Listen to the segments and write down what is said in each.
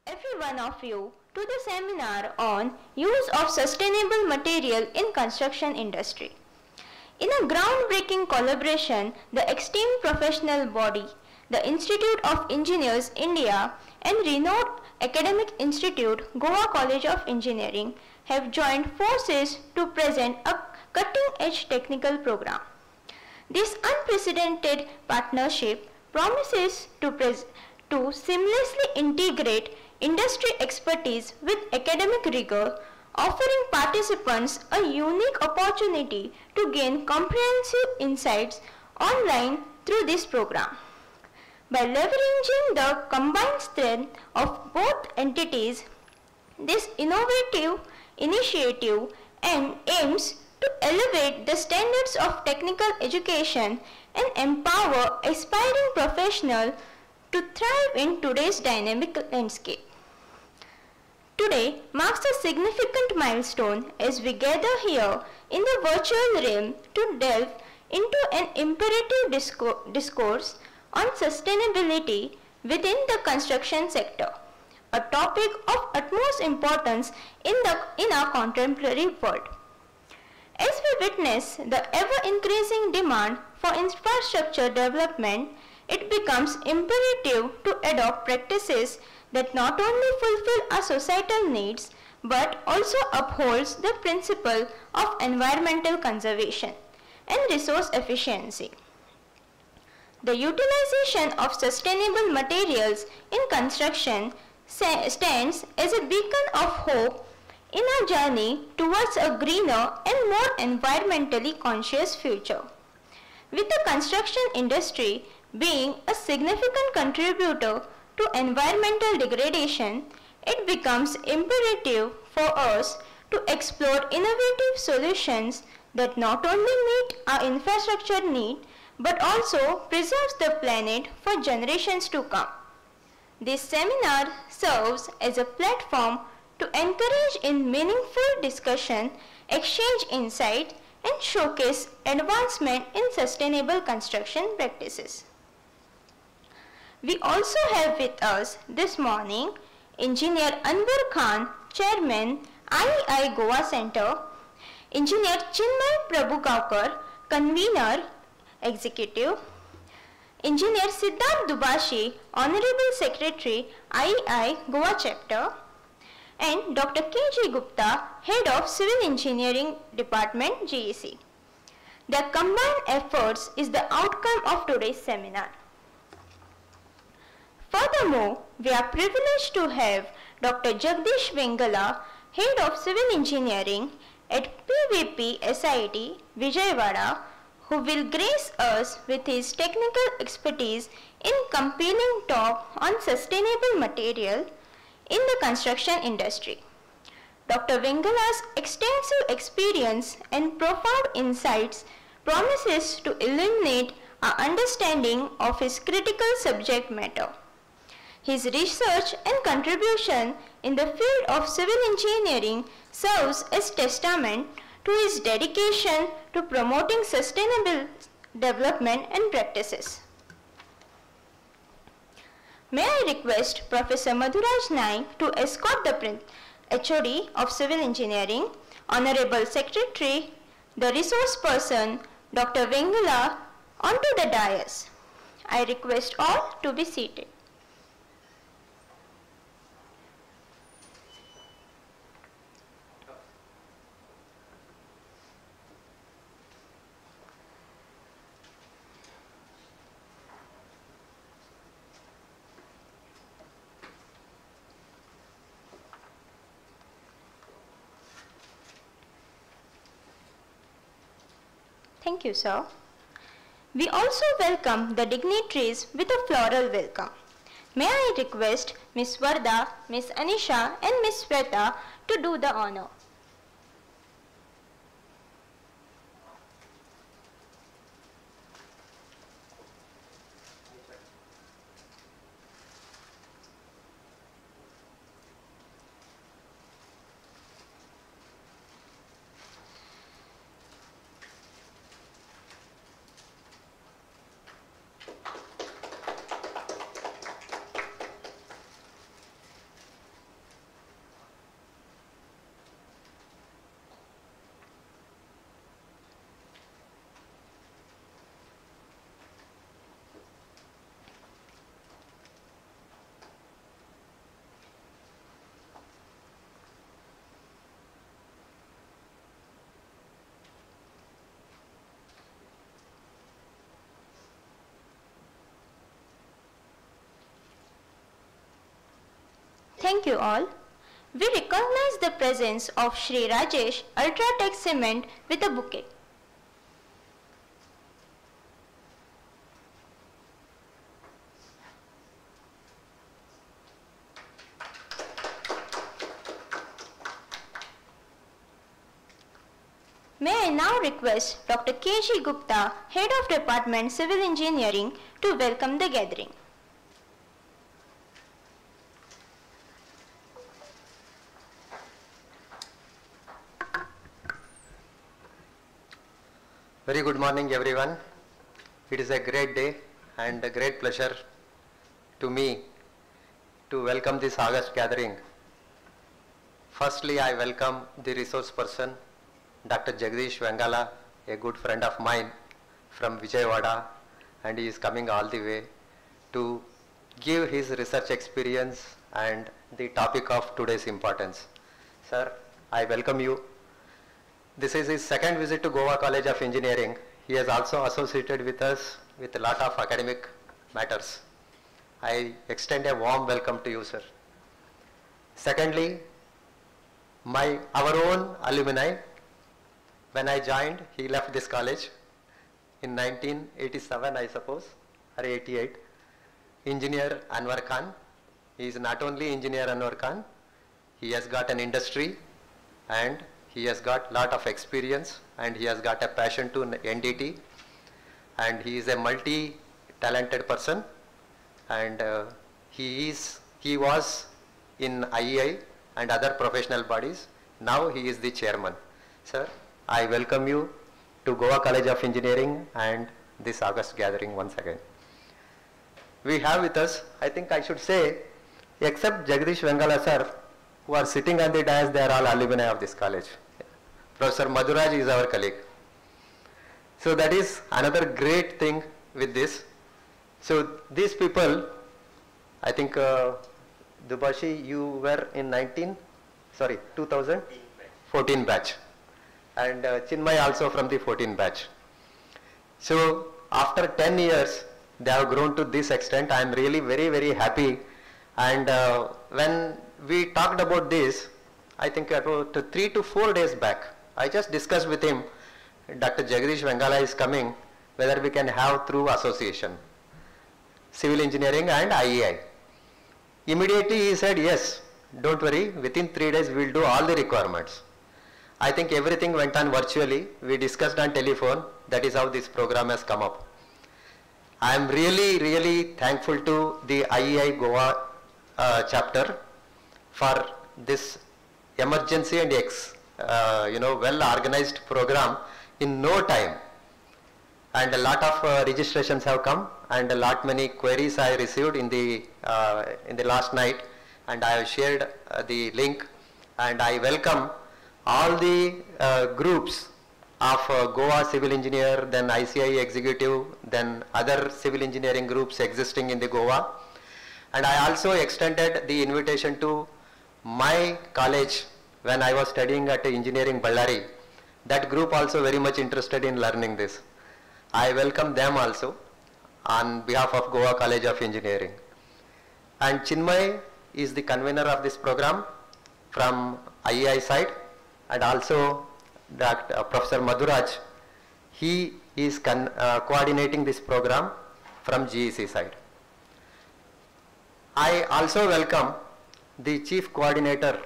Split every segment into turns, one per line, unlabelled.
every one of you to the seminar on use of sustainable material in construction industry. In a groundbreaking collaboration, the esteemed professional body, the Institute of Engineers India and renowned academic institute Goa College of Engineering have joined forces to present a cutting-edge technical program. This unprecedented partnership promises to seamlessly integrate industry expertise with academic rigor, offering participants a unique opportunity to gain comprehensive insights online through this program. By leveraging the combined strength of both entities, this innovative initiative aims to elevate the standards of technical education and empower aspiring professionals to thrive in today's dynamic landscape. Today marks a significant milestone as we gather here in the virtual realm to delve into an imperative discourse on sustainability within the construction sector, a topic of utmost importance in our contemporary world. As we witness the ever-increasing demand for infrastructure development, it becomes imperative to adopt practices that not only fulfill our societal needs but also upholds the principle of environmental conservation and resource efficiency. The utilization of sustainable materials in construction stands as a beacon of hope in our journey towards a greener and more environmentally conscious future. With the construction industry being a significant contributor to environmental degradation, it becomes imperative for us to explore innovative solutions that not only meet our infrastructure need but also preserves the planet for generations to come. This seminar serves as a platform to encourage in meaningful discussion, exchange insight, and showcase advancement in sustainable construction practices. We also have with us this morning Engineer Anwar Khan, Chairman, IEI Goa Center, Engineer Chinmay Prabhugaonkar, Convener, Executive, Engineer Siddharth Dubashi, Honorable Secretary, IEI Goa Chapter, and Dr. K.J. Gupta, Head of Civil Engineering Department, GEC. Their combined efforts is the outcome of today's seminar. Furthermore, we are privileged to have Dr. Jagdish Vengala, Head of Civil Engineering at PVP SIT, Vijayawada, who will grace us with his technical expertise in compelling talk on sustainable material in the construction industry. Dr. Vengala's extensive experience and profound insights promises to illuminate our understanding of his critical subject matter. His research and contribution in the field of civil engineering serves as testament to his dedication to promoting sustainable development and practices. May I request Professor Madhuraj Naik to escort the HOD of Civil Engineering, Honorable Secretary, the resource person, Dr. Vengala, onto the dais. I request all to be seated. Thank you, sir. We also welcome the dignitaries with a floral welcome. May I request Ms. Varda, Ms. Anisha and Ms. Sweta to do the honor. thank you all. We recognize the presence of Shri Rajesh Ultratech Cement with a bouquet. May I now request Dr. K.G. Gupta, Head of Department Civil Engineering, to welcome the gathering.
Very good morning, everyone. It is a great day and a great pleasure to me to welcome this August gathering. Firstly, I welcome the resource person, Dr. Jagdish Vengala, a good friend of mine from Vijayawada, and he is coming all the way to give his research experience and the topic of today's importance. Sir, I welcome you. This is his second visit to Goa College of Engineering. He has also associated with us with a lot of academic matters. I extend a warm welcome to you, sir. Secondly, our own alumni. When I joined, he left this college in 1987, I suppose, or 88. Engineer Anwar Khan. He is not only engineer Anwar Khan, he has got an industry and he has got lot of experience and he has got a passion to NDT, and he is a multi-talented person, and he was in IEI and other professional bodies. Now he is the chairman. Sir, I welcome you to Goa College of Engineering and this August gathering once again. We have with us, I think I should say, except Jagdish Vengala sir, who are sitting on the dais, they are all alumni of this college. Professor Madhuraj is our colleague. So that is another great thing with this. So these people, I think Dubashi, you were in 2014 batch. And Chinmay also from the 14 batch. So after 10 years, they have grown to this extent. I am really very, very happy. And when we talked about this, I think about 3 to 4 days back, I just discussed with him, Dr. Jagdish Vengala is coming, whether we can have through association, civil engineering and IEI. Immediately he said, yes, don't worry, within 3 days we will do all the requirements. I think everything went on virtually. We discussed on telephone. That is how this program has come up. I am really, really thankful to the IEI Goa chapter for this emergency and well-organized program in no time. And a lot of registrations have come, and a lot many queries I received in the last night, and I have shared the link. And I welcome all the groups of Goa Civil Engineer, then ICI Executive, then other civil engineering groups existing in the Goa. And I also extended the invitation to my college when I was studying at Engineering Ballari. That group also very much interested in learning this. I welcome them also on behalf of Goa College of Engineering. And Chinmay is the convener of this program from IEI side, and also Dr. Professor Madhuraj, he is coordinating this program from GEC side. I also welcome the Chief Coordinator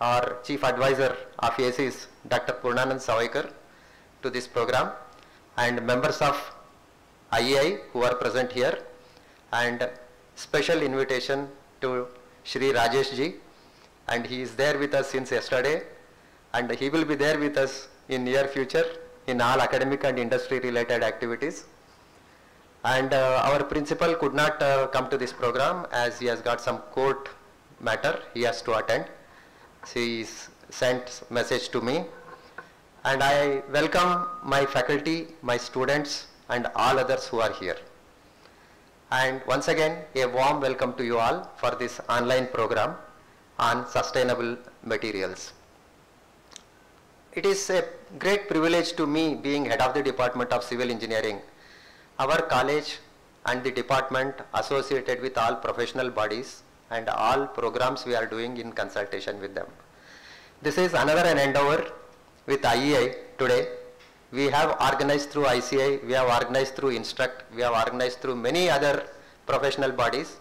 or Chief Advisor of ACES, Dr. Purnanand Savaikar, to this program, and members of IEI who are present here, and special invitation to Shri Rajesh ji, and he is there with us since yesterday, and he will be there with us in near future in all academic and industry related activities. And our principal could not come to this program as he has got some court matter he has to attend. He sent message to me, and I welcome my faculty, my students, and all others who are here. And once again, a warm welcome to you all for this online program on sustainable materials. It is a great privilege to me, being head of the Department of Civil Engineering. Our college and the department associated with all professional bodies and all programs we are doing in consultation with them. This is another an endeavor with IEI today. We have organized through ICI, we have organized through Instruct, we have organized through many other professional bodies,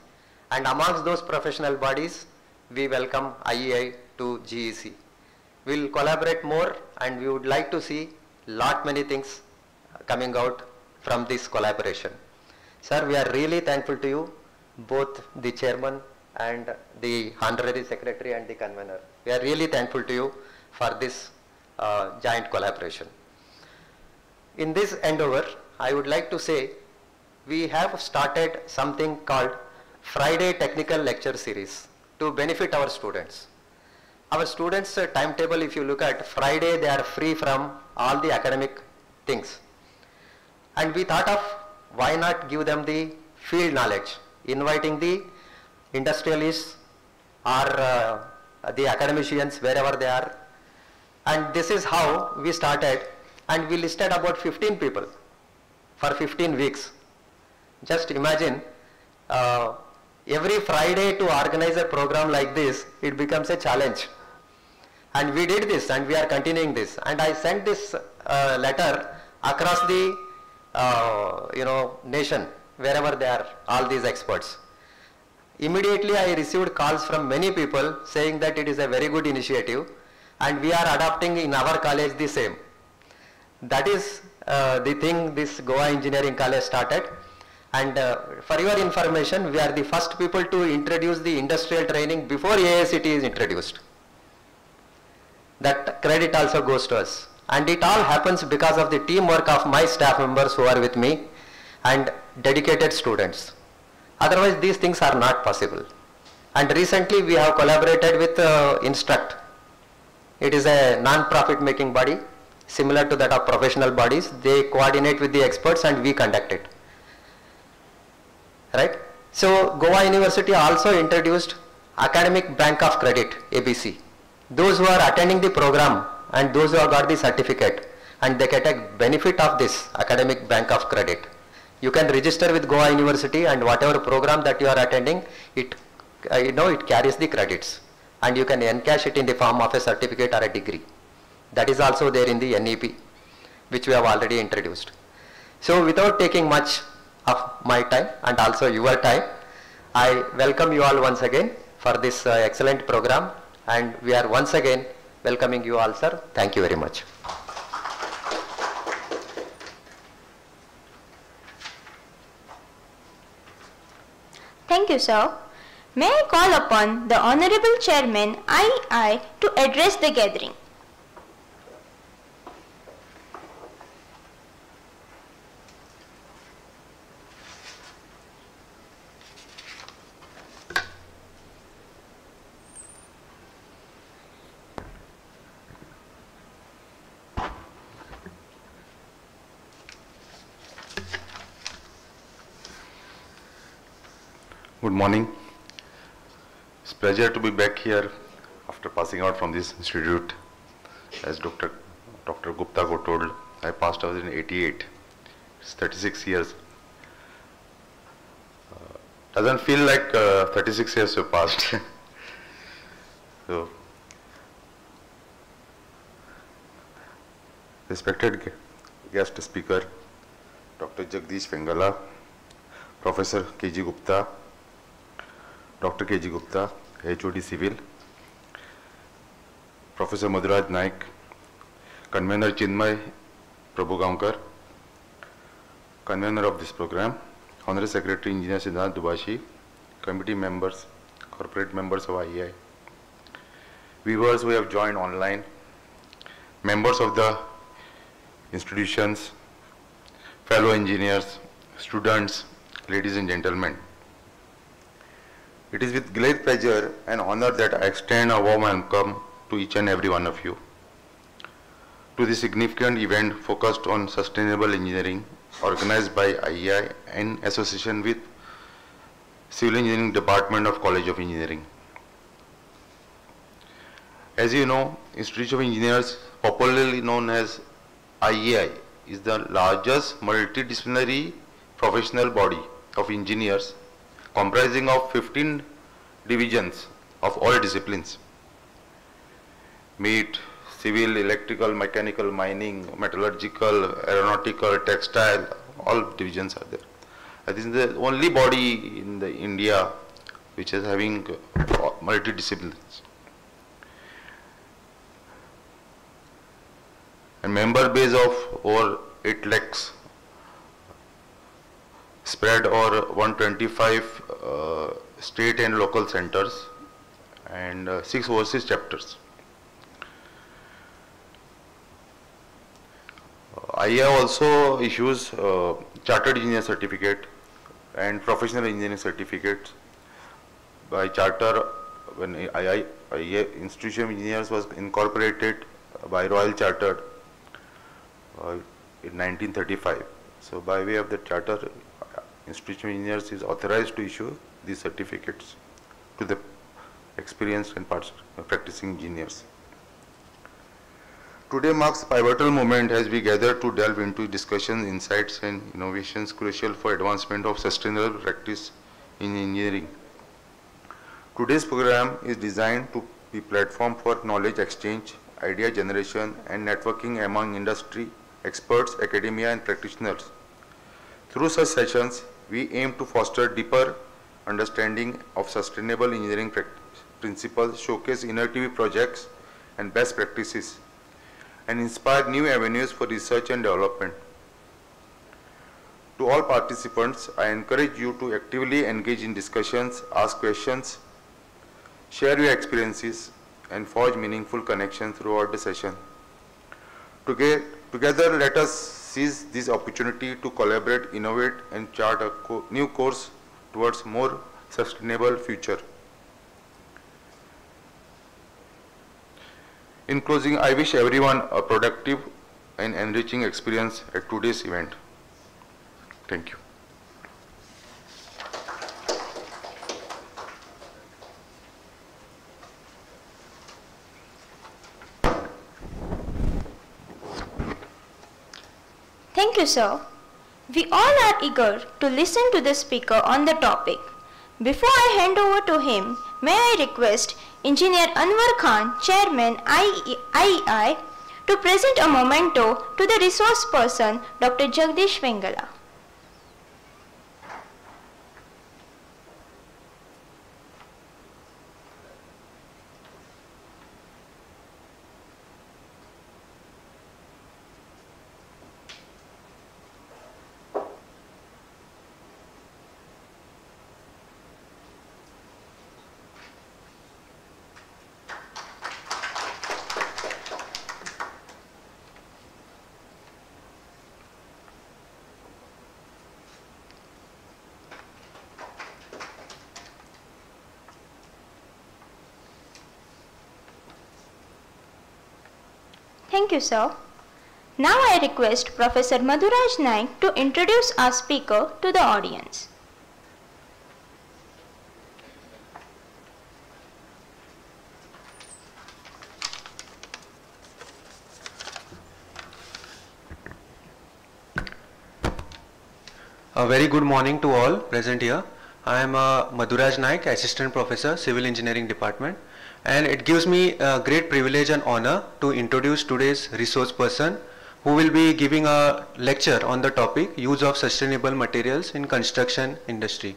and amongst those professional bodies, we welcome IEI to GEC. We will collaborate more, and we would like to see lot many things coming out from this collaboration. Sir, we are really thankful to you, both the chairman and the honorary secretary and the convener. We are really thankful to you for this joint collaboration. In this endeavor, I would like to say we have started something called Friday Technical Lecture Series to benefit our students. Our students' timetable, if you look at Friday, they are free from all the academic things. And we thought of why not give them the field knowledge, inviting the industrialists or the academicians wherever they are. And this is how we started, and we listed about 15 people for 15 weeks. Just imagine every Friday to organize a program like this, it becomes a challenge. And we did this, and we are continuing this. And I sent this letter across the nation, wherever they are, all these experts. Immediately I received calls from many people saying that it is a very good initiative, and we are adopting in our college the same. That is the thing this Goa Engineering College started. And for your information, we are the first people to introduce the industrial training before AICT is introduced. That credit also goes to us. And it all happens because of the teamwork of my staff members who are with me and dedicated students. Otherwise, these things are not possible. And recently we have collaborated with Instruct. It is a non-profit making body similar to that of professional bodies. They coordinate with the experts and we conduct it. Right? So Goa University also introduced Academic Bank of Credit, ABC. Those who are attending the program and those who have got the certificate, and they can take benefit of this Academic Bank of Credit. You can register with Goa University, and whatever program that you are attending, it carries the credits, and you can encash it in the form of a certificate or a degree. That is also there in the NEP, which we have already introduced. So without taking much of my time and also your time, I welcome you all once again for this excellent program, and we are once again welcoming you all, sir. Thank you very much.
Thank you, sir. May I call upon the Honorable Chairman IEI to address the gathering.
Good morning. It's a pleasure to be back here after passing out from this institute. As Dr. Gupta told, I passed out in 88. It's 36 years. Doesn't feel like 36 years have passed. So, respected guest speaker, Dr. Jagdish Vengala, Professor K.G. Gupta, Dr. K.G. Gupta, HOD Civil, Professor Madhuraj Naik, Convener Chinmay Prabhugaonkar, Convener of this program, Honorary Secretary Engineer Siddhant Dubashi, Committee members, corporate members of IEI, viewers who have joined online, members of the institutions, fellow engineers, students, ladies and gentlemen. It is with great pleasure and honor that I extend a warm welcome to each and every one of you to this significant event focused on sustainable engineering organized by IEI in association with Civil Engineering Department of College of Engineering. As you know, Institute of Engineers, popularly known as IEI, is the largest multidisciplinary professional body of engineers comprising of 15 divisions of all disciplines, be it civil, electrical, mechanical, mining, metallurgical, aeronautical, textile, all divisions are there. I think the only body in the India which is having multidisciplines. A member base of over 8 lakhs spread over 125 state and local centers and 6 overseas chapters. IIA also issues Chartered Engineer Certificate and Professional Engineering Certificates. By charter, when IIA Institution of Engineers was incorporated by Royal Chartered in 1935. So by way of the charter, Institution of Engineers is authorized to issue these certificates to the experienced and practicing engineers. Today marks a pivotal moment as we gather to delve into discussions, insights and innovations crucial for advancement of sustainable practice in engineering. Today's program is designed to be a platform for knowledge exchange, idea generation and networking among industry, experts, academia and practitioners. Through such sessions, we aim to foster deeper understanding of sustainable engineering principles, showcase innovative projects and best practices, and inspire new avenues for research and development. To all participants, I encourage you to actively engage in discussions, ask questions, share your experiences, and forge meaningful connections throughout the session. Together, let us seize this opportunity to collaborate, innovate, and chart a new course towards more sustainable future. In closing, I wish everyone a productive and enriching experience at today's event. Thank you.
Thank you, sir. We all are eager to listen to the speaker on the topic. Before I hand over to him, may I request Engineer Anwar Khan, Chairman IEI, to present a memento to the resource person, Dr. Jagdish Vengala. Thank you, sir. Now I request Professor Madhuraj Naik to introduce our speaker to the audience.
A very good morning to all present here. I am Madhuraj Naik, Assistant Professor, Civil Engineering Department, and it gives me a great privilege and honor to introduce today's resource person who will be giving a lecture on the topic Use of Sustainable Materials in Construction Industry.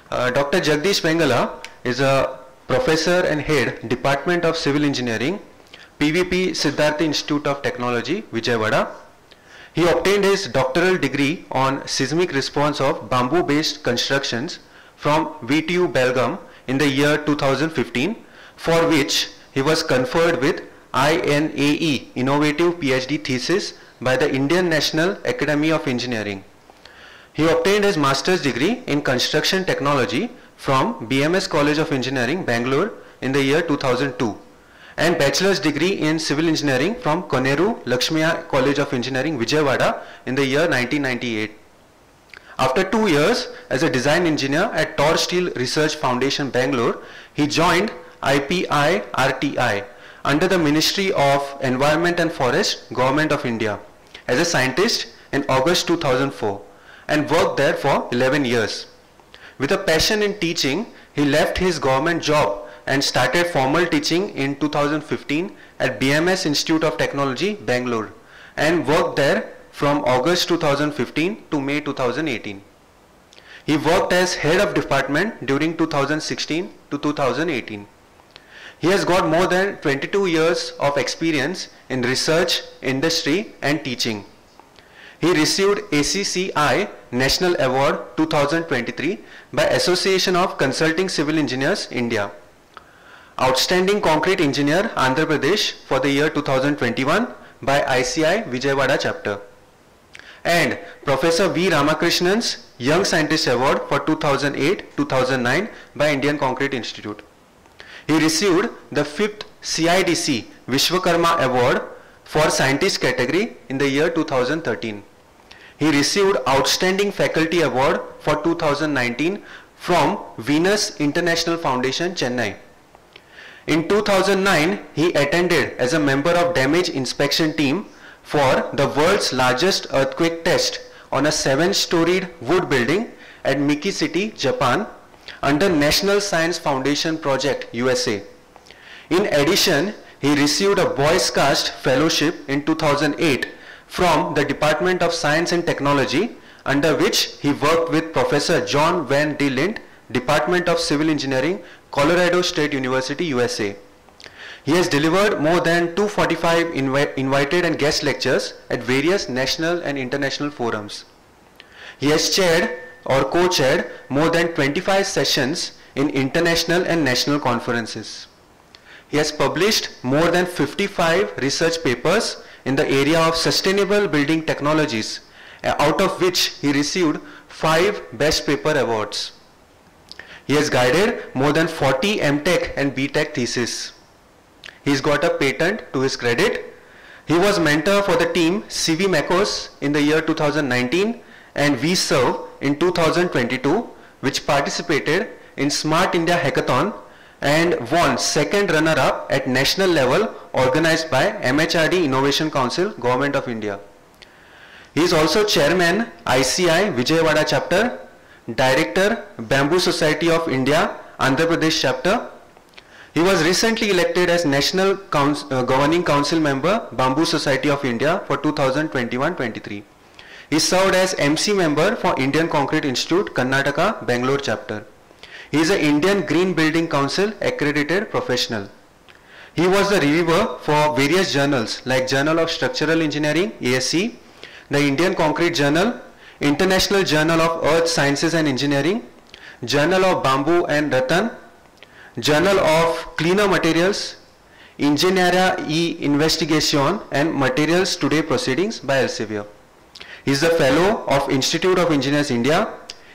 Dr. Jagdish Vengala is a Professor and Head, Department of Civil Engineering, PVP Siddharth Institute of Technology, Vijayawada. He obtained his doctoral degree on seismic response of bamboo-based constructions from VTU Belgaum in the year 2015, for which he was conferred with INAE Innovative PhD thesis by the Indian National Academy of Engineering. He obtained his master's degree in construction technology from BMS College of Engineering, Bangalore in the year 2002, and bachelor's degree in civil engineering from Koneru Lakshmiya College of Engineering, Vijayawada in the year 1998. After 2 years as a design engineer at Tor Steel Research Foundation, Bangalore, he joined IPI RTI under the Ministry of Environment and Forest, Government of India, as a scientist in August 2004 and worked there for 11 years. With a passion in teaching, He left his government job and started formal teaching in 2015 at BMS Institute of Technology, Bangalore, and worked there from August 2015 to May 2018. He worked as head of department during 2016 to 2018. He has got more than 22 years of experience in research, industry and teaching. He received ACCI National Award 2023 by Association of Consulting Civil Engineers, India. Outstanding Concrete Engineer, Andhra Pradesh for the year 2021 by ICI Vijayawada chapter. And Professor V. Ramakrishnan's Young Scientist Award for 2008-2009 by Indian Concrete Institute. He received the 5th CIDC Vishwakarma Award for Scientist category in the year 2013. He received Outstanding Faculty Award for 2019 from Venus International Foundation, Chennai. In 2009, he attended as a member of Damage Inspection Team for the world's largest earthquake test on a 7-storied wood building at Miki City, Japan, under National Science Foundation Project, USA. In addition, he received a Boy Scout Fellowship in 2008 from the Department of Science and Technology, under which he worked with Professor John Van de Lint, Department of Civil Engineering, Colorado State University, USA. He has delivered more than 245 invited and guest lectures at various national and international forums. He has chaired or co-chaired more than 25 sessions in international and national conferences. He has published more than 55 research papers in the area of sustainable building technologies, out of which he received 5 Best Paper Awards. He has guided more than 40 MTech and BTech theses. He's got a patent to his credit. He was mentor for the team CV Mekos in the year 2019 and VServe in 2022, which participated in Smart India Hackathon and won 2nd runner-up at national level organized by MHRD Innovation Council, Government of India. He is also chairman ICI Vijayawada chapter, director Bamboo Society of India, Andhra Pradesh chapter. He was recently elected as National Governing Council member, Bamboo Society of India for 2021-23. He served as MC member for Indian Concrete Institute, Karnataka, Bangalore chapter. He is an Indian Green Building Council accredited professional. He was the reviewer for various journals like Journal of Structural Engineering, ASC, the Indian Concrete Journal, International Journal of Earth Sciences and Engineering, Journal of Bamboo and Rattan, Journal of Cleaner Materials, Ingenieria y Investigación and Materials Today Proceedings by Elsevier. He is the fellow of Institute of Engineers India,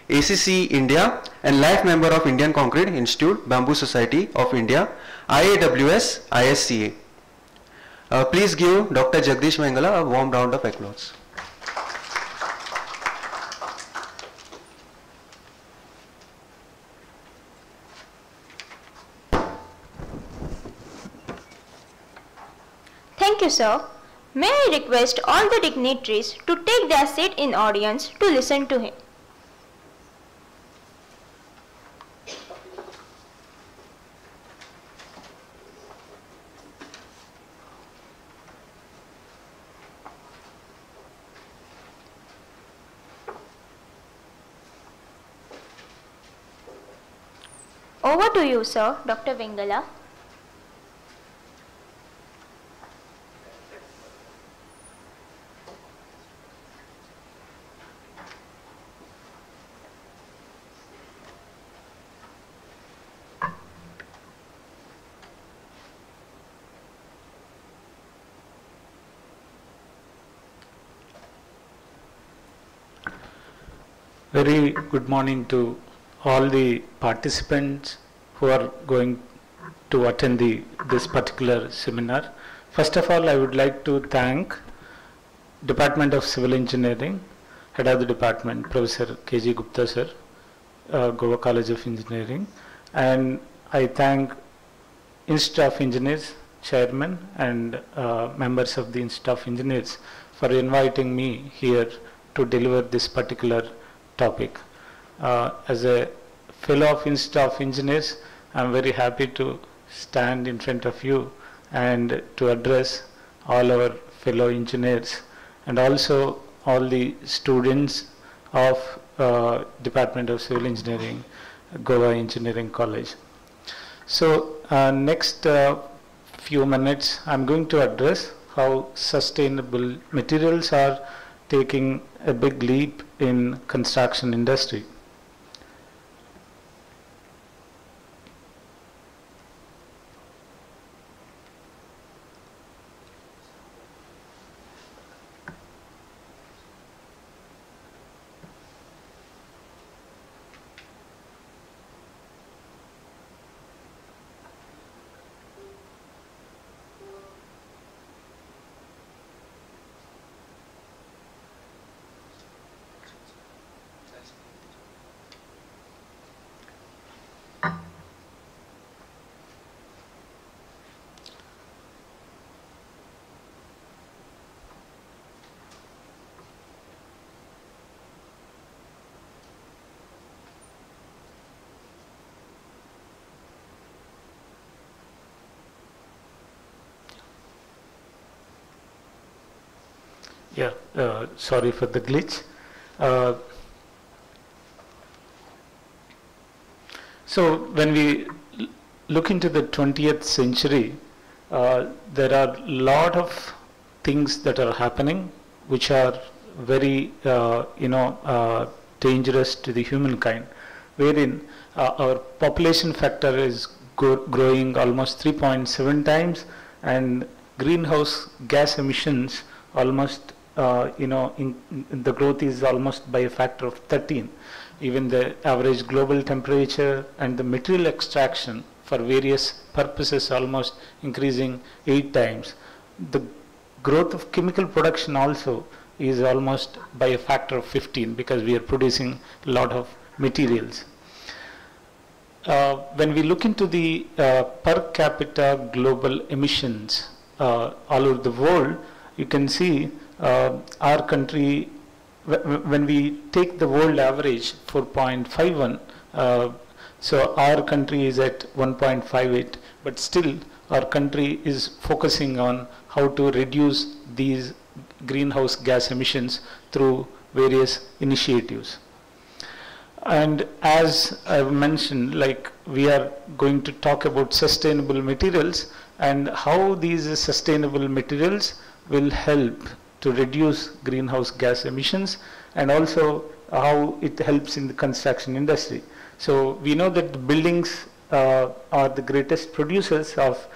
ACC India and life member of Indian Concrete Institute, Bamboo Society of India, IAWS, ISCA. Please give Dr. Jagdish Vengala a warm round of applause.
Thank you, sir. May I request all the dignitaries to take their seat in audience to listen to him. Over to you, sir, Dr. Vengala.
Very good morning to all the participants who are going to attend this particular seminar. First of all, I would like to thank Department of Civil Engineering, Head of the Department, Professor K.G. Gupta sir, Goa College of Engineering, and I thank Institute of Engineers Chairman and members of the Institute of Engineers for inviting me here to deliver this particular topic. As a fellow of Institute of Engineers, I'm very happy to stand in front of you and to address all our fellow engineers and also all the students of Department of Civil Engineering, Goa Engineering College. So next few minutes I'm going to address how sustainable materials are taking a big leap in construction industry. Yeah, sorry for the glitch. So when we look into the 20th century, there are a lot of things that are happening which are very, dangerous to the humankind, wherein our population factor is growing almost 3.7 times, and greenhouse gas emissions almost the growth is almost by a factor of 13. Even the average global temperature and the material extraction for various purposes almost increasing 8 times. The growth of chemical production also is almost by a factor of 15 because we are producing a lot of materials. When we look into the per capita global emissions all over the world, you can see our country, when we take the world average 4.51, so our country is at 1.58, but still our country is focusing on how to reduce these greenhouse gas emissions through various initiatives. And as I've mentioned, like we are going to talk about sustainable materials and how these sustainable materials will help to reduce greenhouse gas emissions, and also how it helps in the construction industry. So we know that the buildings are the greatest producers of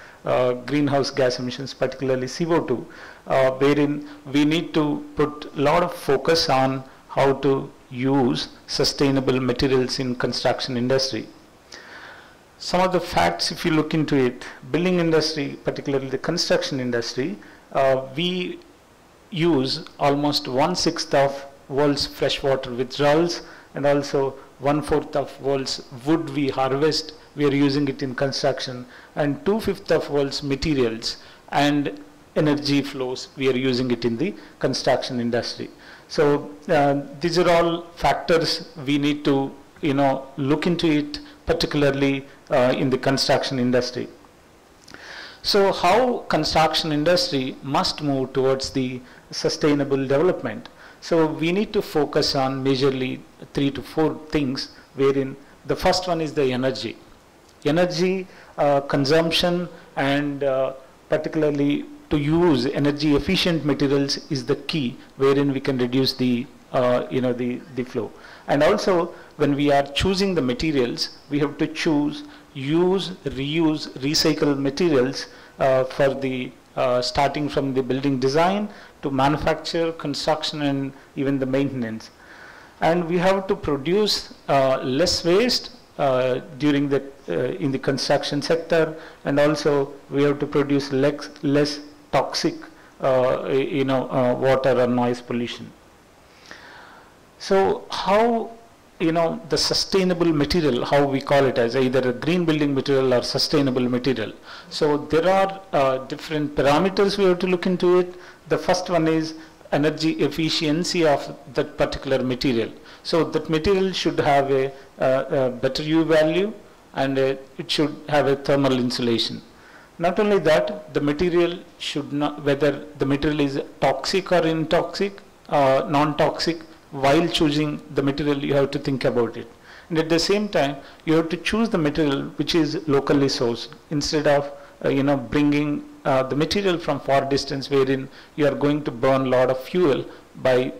greenhouse gas emissions, particularly CO2, wherein we need to put a lot of focus on how to use sustainable materials in construction industry. Some of the facts, if you look into it, building industry, particularly the construction industry, we use almost 1/6 of world's freshwater withdrawals, and also 1/4 of world's wood we harvest, we are using it in construction, and 2/5 of world's materials and energy flows, we are using it in the construction industry. So these are all factors we need to look into it, particularly in the construction industry. So how construction industry must move towards the sustainable development? So we need to focus on majorly 3 to 4 things, wherein the first one is the energy. Energy consumption, and particularly to use energy efficient materials is the key, wherein we can reduce the the flow. And also when we are choosing the materials, we have to choose, use, reuse, recycle materials for the starting from the building design to manufacture, construction, and even the maintenance. And we have to produce less waste during the in the construction sector, and also we have to produce less toxic water or noise pollution. So how the sustainable material, how we call it as either a green building material or sustainable material. So there are different parameters we have to look into it. The first one is energy efficiency of that particular material. So that material should have a better U value, and it should have a thermal insulation. Not only that, the material should not, whether the material is toxic or intoxic, non-toxic, while choosing the material you have to think about it. And at the same time, you have to choose the material which is locally sourced, instead of bringing the material from far distance, wherein you are going to burn a lot of fuel by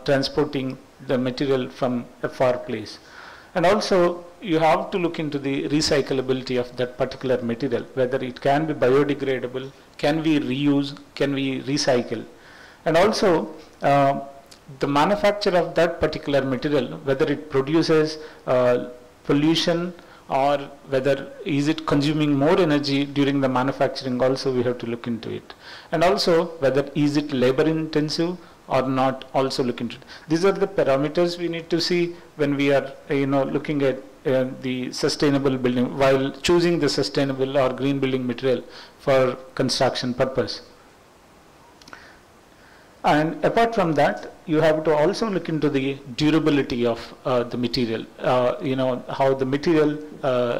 transporting the material from a far place. And also you have to look into the recyclability of that particular material, whether it can be biodegradable, can we reuse, can we recycle. And also the manufacture of that particular material, whether it produces pollution, or whether is it consuming more energy during the manufacturing, also we have to look into it. And also whether is it labor intensive or not, also look into it. These are the parameters we need to see when we are looking at the sustainable building, while choosing the sustainable or green building material for construction purpose. And apart from that, you have to also look into the durability of the material, how the material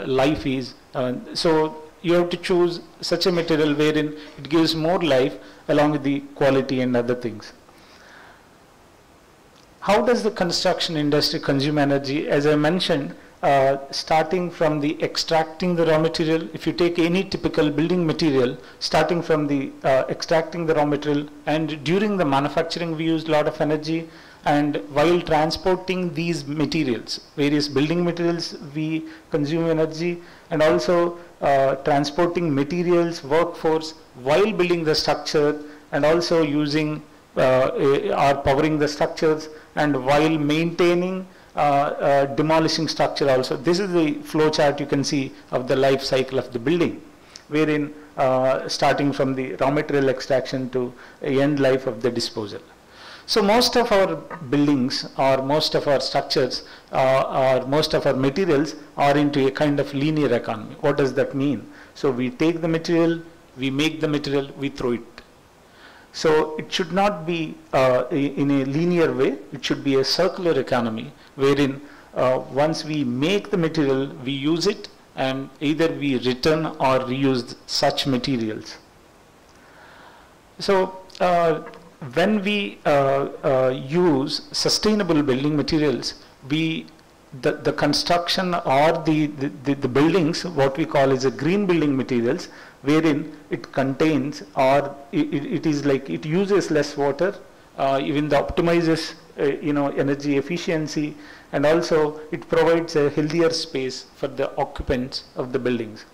life is. So you have to choose such a material wherein it gives more life along with the quality and other things. How does the construction industry consume energy? As I mentioned, starting from the extracting the raw material, if you take any typical building material, starting from the extracting the raw material, and during the manufacturing we use a lot of energy, and while transporting these materials, various building materials, we consume energy, and also transporting materials, workforce, while building the structure, and also using or powering the structures, and while maintaining demolishing structure also. This is the flow chart you can see of the life cycle of the building, wherein starting from the raw material extraction to end life of the disposal. So most of our buildings, or most of our structures, or most of our materials are into a kind of linear economy. What does that mean? So we take the material, we make the material, we throw it. So it should not be in a linear way, it should be a circular economy, wherein once we make the material, we use it, and either we return or reuse such materials. So when we use sustainable building materials, the construction or the buildings, what we call is a green building materials, wherein it contains, or it is like it uses less water, even the optimizes energy efficiency, and also it provides a healthier space for the occupants of the buildings.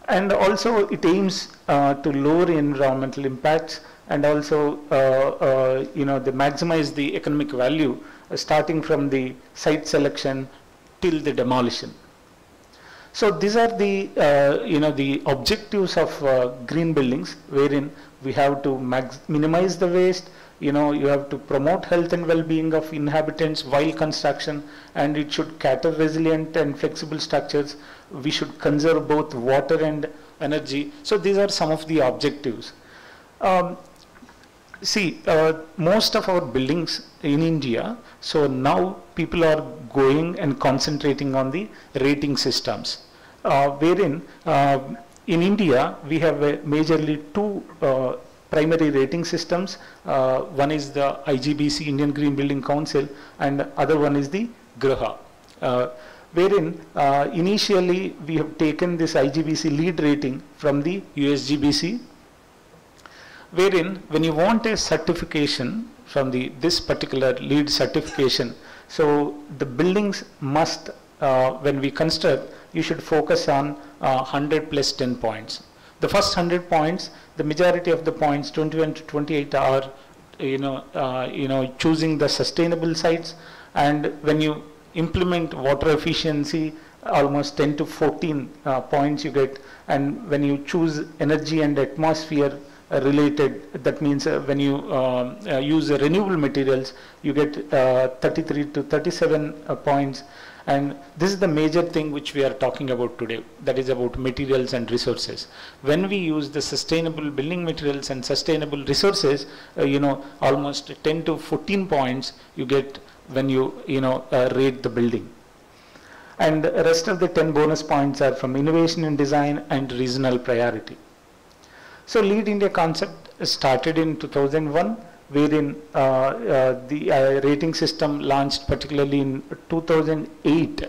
And also it aims to lower environmental impacts, and also they maximize the economic value starting from the site selection till the demolition. So these are the the objectives of green buildings, wherein we have to minimize the waste, you have to promote health and well-being of inhabitants while construction, and it should cater resilient and flexible structures. We should conserve both water and energy. So these are some of the objectives. Most of our buildings in India, so now people are going and concentrating on the rating systems, wherein in India we have majorly two primary rating systems. One is the IGBC, Indian Green Building Council, and other one is the GRIHA, wherein initially we have taken this IGBC lead rating from the USGBC, wherein when you want a certification from this particular lead certification, so the buildings must, when we construct, you should focus on 100 plus 10 points. The first 100 points, the majority of the points, 21 to 28, are choosing the sustainable sites, and when you implement water efficiency, almost 10 to 14 points you get, and when you choose energy and atmosphere related, that means when you use renewable materials, you get 33 to 37 points. And this is the major thing which we are talking about today, that is about materials and resources. When we use the sustainable building materials and sustainable resources, almost 10 to 14 points you get when you rate the building. And the rest of the 10 bonus points are from innovation in design and regional priority. So Lead India concept started in 2001, wherein the rating system launched particularly in 2008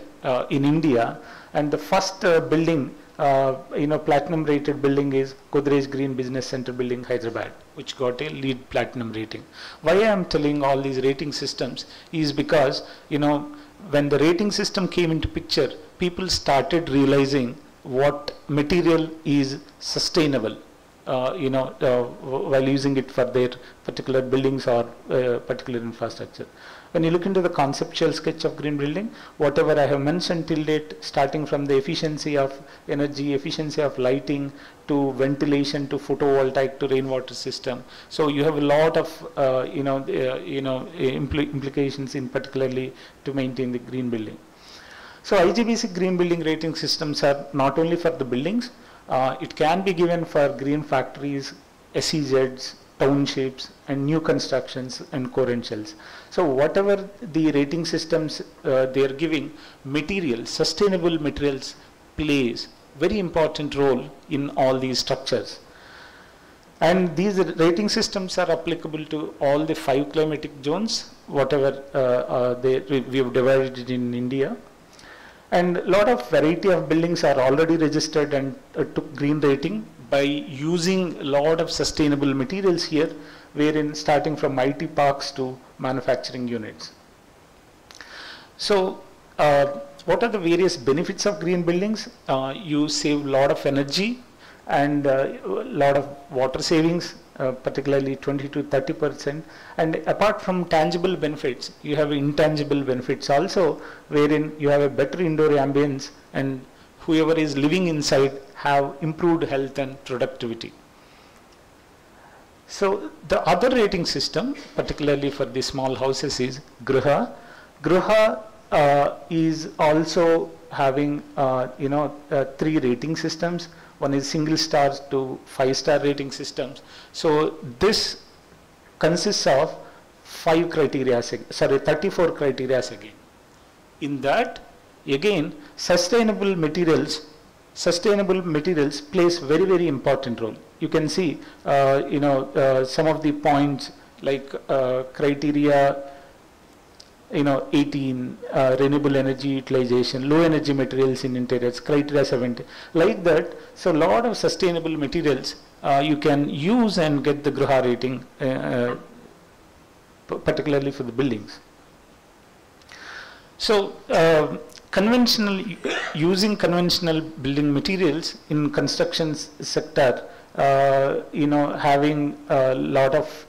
in India, and the first building, platinum rated building is Godrej Green Business Center building, Hyderabad, which got a LEED platinum rating. Why I am telling all these rating systems is because, when the rating system came into picture, people started realizing what material is sustainable. While using it for their particular buildings or particular infrastructure. When you look into the conceptual sketch of green building, whatever I have mentioned till date, starting from the efficiency of energy, efficiency of lighting, to ventilation, to photovoltaic, to rainwater system. So you have a lot of implications in particularly to maintain the green building. So IGBC green building rating systems are not only for the buildings, it can be given for green factories, SEZs, townships, and new constructions and core and shells. So whatever the rating systems they are giving, materials, sustainable materials plays very important role in all these structures. And these rating systems are applicable to all the 5 climatic zones, whatever we have divided in India. And a lot of variety of buildings are already registered and took green rating by using a lot of sustainable materials here, wherein starting from IT parks to manufacturing units. So what are the various benefits of green buildings? You save a lot of energy and a lot of water savings, particularly 20 to 30%. And apart from tangible benefits, you have intangible benefits also, wherein you have a better indoor ambience and whoever is living inside have improved health and productivity. So the other rating system, particularly for the small houses, is Griha. Griha is also having 3 rating systems. One is single stars to 5-star rating systems. So this consists of 34 criteria again. In that, again, sustainable materials plays very, very important role. You can see, some of the points like criteria 18, renewable energy utilization, low energy materials in interiors, criteria 70, like that. So a lot of sustainable materials you can use and get the Griha rating, particularly for the buildings. So using conventional building materials in construction sector, having a lot of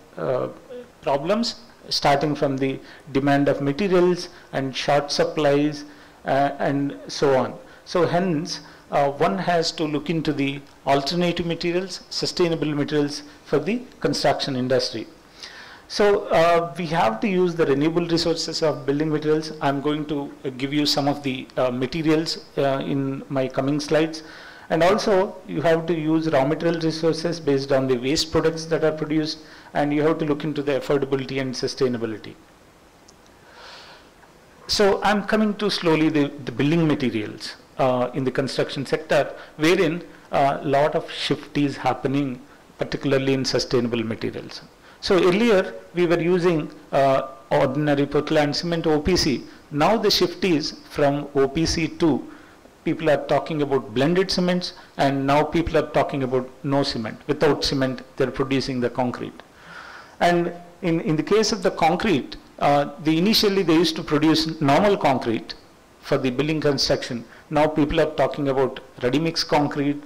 problems, starting from the demand of materials and short supplies and so on. So hence, one has to look into the alternative materials, sustainable materials for the construction industry. So we have to use the renewable resources of building materials. I'm going to give you some of the materials in my coming slides. And also you have to use raw material resources based on the waste products that are produced, and you have to look into the affordability and sustainability. So I'm coming to slowly the building materials in the construction sector, wherein a lot of shift is happening, particularly in sustainable materials. So earlier we were using ordinary Portland cement, OPC. Now the shift is from OPC to people are talking about blended cements, and now people are talking about no cement. Without cement, they're producing the concrete. And in the case of the concrete, initially they used to produce normal concrete for the building construction. Now people are talking about ready-mix concrete,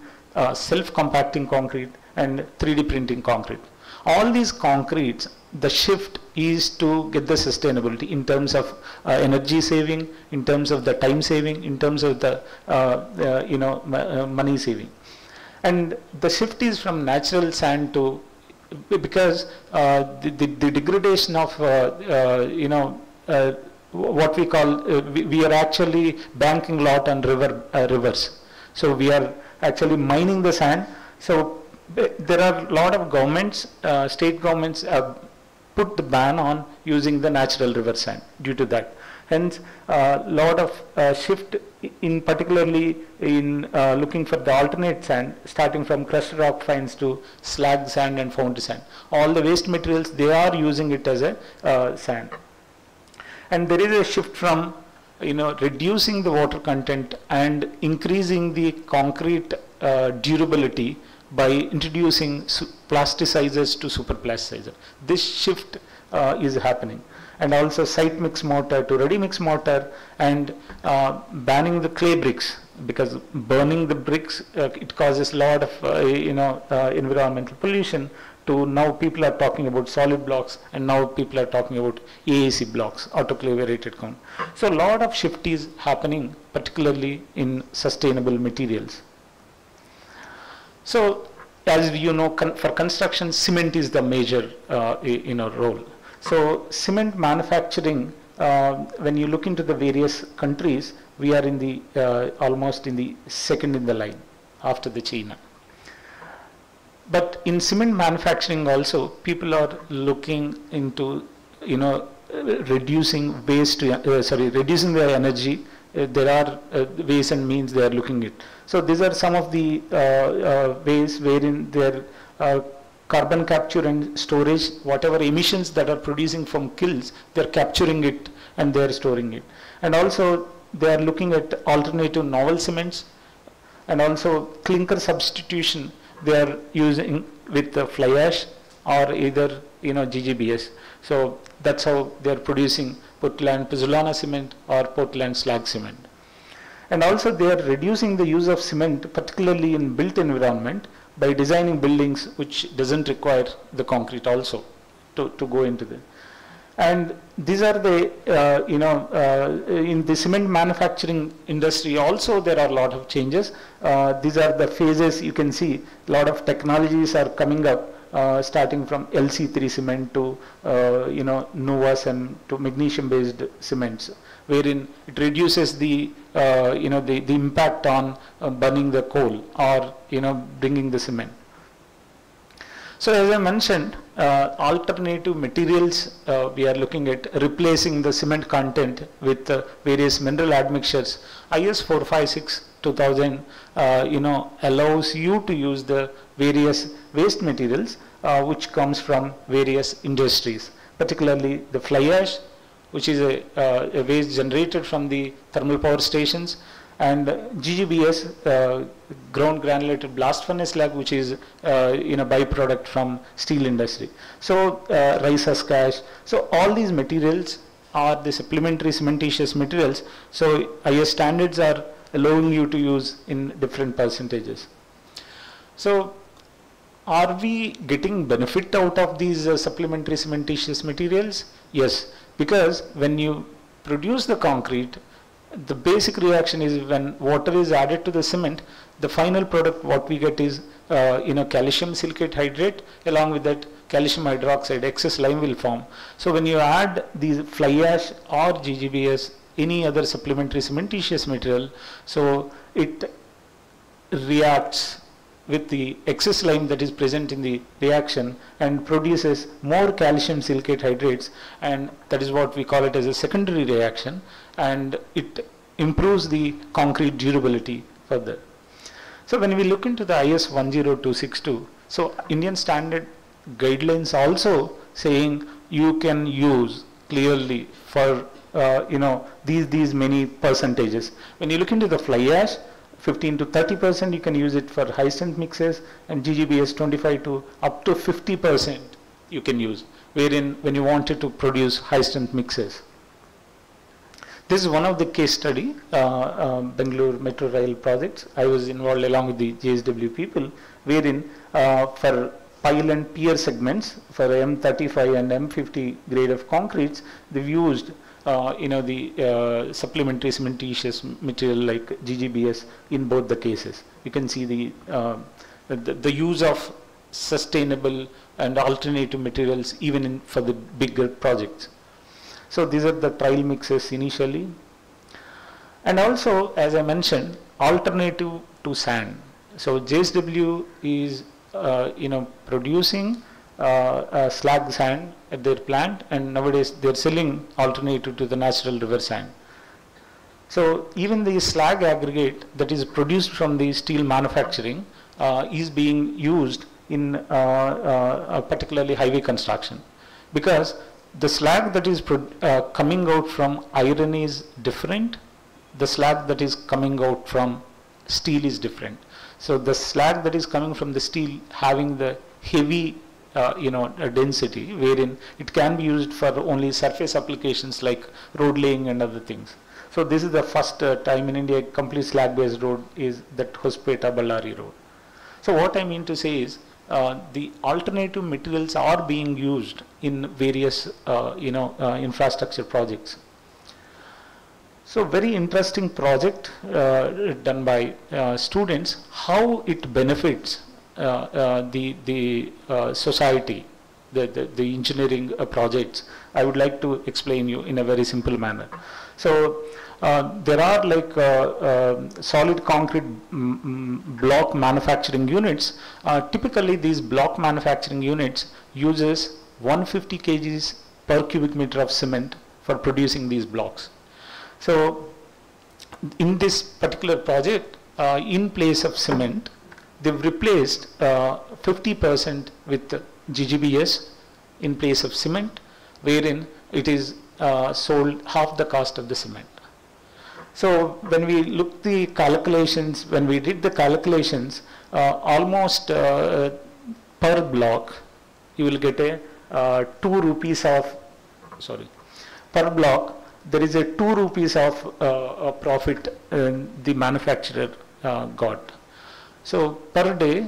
self-compacting concrete, and 3D printing concrete. All these concretes, the shift is to get the sustainability in terms of energy saving, in terms of the time saving, in terms of the money saving. And the shift is from natural sand to because the degradation of what we call we are actually banking a lot on rivers. So we are actually mining the sand. So there are a lot of governments, state governments have put the ban on using the natural river sand due to that. Hence, a lot of shift in particularly in looking for the alternate sand, starting from crushed rock fines to slag sand and found sand. All the waste materials, they are using it as a sand. And there is a shift from reducing the water content and increasing the concrete durability by introducing plasticizers to super plasticizer. This shift is happening. And also site mix mortar to ready mix mortar, and banning the clay bricks, because burning the bricks it causes a lot of environmental pollution. To now people are talking about solid blocks, and now people are talking about AAC blocks, autoclave aerated cone. So a lot of shift is happening, particularly in sustainable materials. So as you know, for construction, cement is the major role. So cement manufacturing, when you look into the various countries, we are in the almost in the second in the line after the China. But in cement manufacturing also, people are looking into reducing waste, reducing the energy. There are ways and means they are looking at. So these are some of the ways wherein their carbon capture and storage, whatever emissions that are producing from kilns, they are capturing it and they are storing it. And also they are looking at alternative novel cements, and also clinker substitution they are using with the fly ash or either GGBS. So that's how they are producing Portland Pozzolana cement or Portland slag cement. And also they are reducing the use of cement, particularly in built environment, by designing buildings which doesn't require the concrete also to go into the. And these are the, in the cement manufacturing industry also there are a lot of changes. These are the phases. You can see a lot of technologies are coming up, starting from LC3 cement to, Novas and to magnesium based cements, wherein it reduces the, the impact on burning the coal or, bringing the cement. So as I mentioned, alternative materials, we are looking at replacing the cement content with various mineral admixtures. IS 456 2000, allows you to use the various waste materials which comes from various industries, particularly the fly ash, which is a waste generated from the thermal power stations, and GGBS, ground granulated blast furnace slag, which is byproduct from steel industry. So rice husk ash. So all these materials are the supplementary cementitious materials. So IS standards are allowing you to use in different percentages. So are we getting benefit out of these supplementary cementitious materials? Yes, because when you produce the concrete, the basic reaction is when water is added to the cement, the final product what we get is calcium silicate hydrate, along with that calcium hydroxide, excess lime will form. So when you add these fly ash or GGBS, any other supplementary cementitious material, so it reacts with the excess lime that is present in the reaction and produces more calcium silicate hydrates, and that is what we call it as a secondary reaction, and it improves the concrete durability further. So when we look into the IS 10262, so Indian standard guidelines also saying you can use clearly for these many percentages. When you look into the fly ash, 15 to 30% you can use it for high strength mixes, and GGBS 25 to up to 50% you can use, wherein when you wanted to produce high strength mixes. This is one of the case study, Bangalore Metro Rail projects. I was involved along with the JSW people, wherein for pile and pier segments for M35 and M50 grade of concretes, they've used the supplementary cementitious material like GGBS in both the cases. You can see the use of sustainable and alternative materials even for the bigger projects. So these are the trial mixes initially. And also, as I mentioned, alternative to sand. So JSW is producing slag sand at their plant, and nowadays they're selling alternative to the natural river sand. So even the slag aggregate that is produced from the steel manufacturing is being used in particularly highway construction, because the slag that is coming out from iron is different, the slag that is coming out from steel is different. So the slag that is coming from the steel having the heavy density, wherein it can be used for only surface applications like road laying and other things. So this is the first time in India complete slag based road is that Hospeta Ballari road. So what I mean to say is the alternative materials are being used in various infrastructure projects. So very interesting project done by students, how it benefits the society, the engineering projects. I would like to explain you in a very simple manner. So there are like solid concrete block manufacturing units. Typically these block manufacturing units uses 150 kgs per cubic meter of cement for producing these blocks. So in this particular project, in place of cement, they've replaced 50% with GGBS in place of cement, wherein it is sold half the cost of the cement. So when we look the calculations, when we did the calculations, almost per block, you will get a 2 rupees of, per block, there is a 2 rupees of profit the manufacturer got. So per day,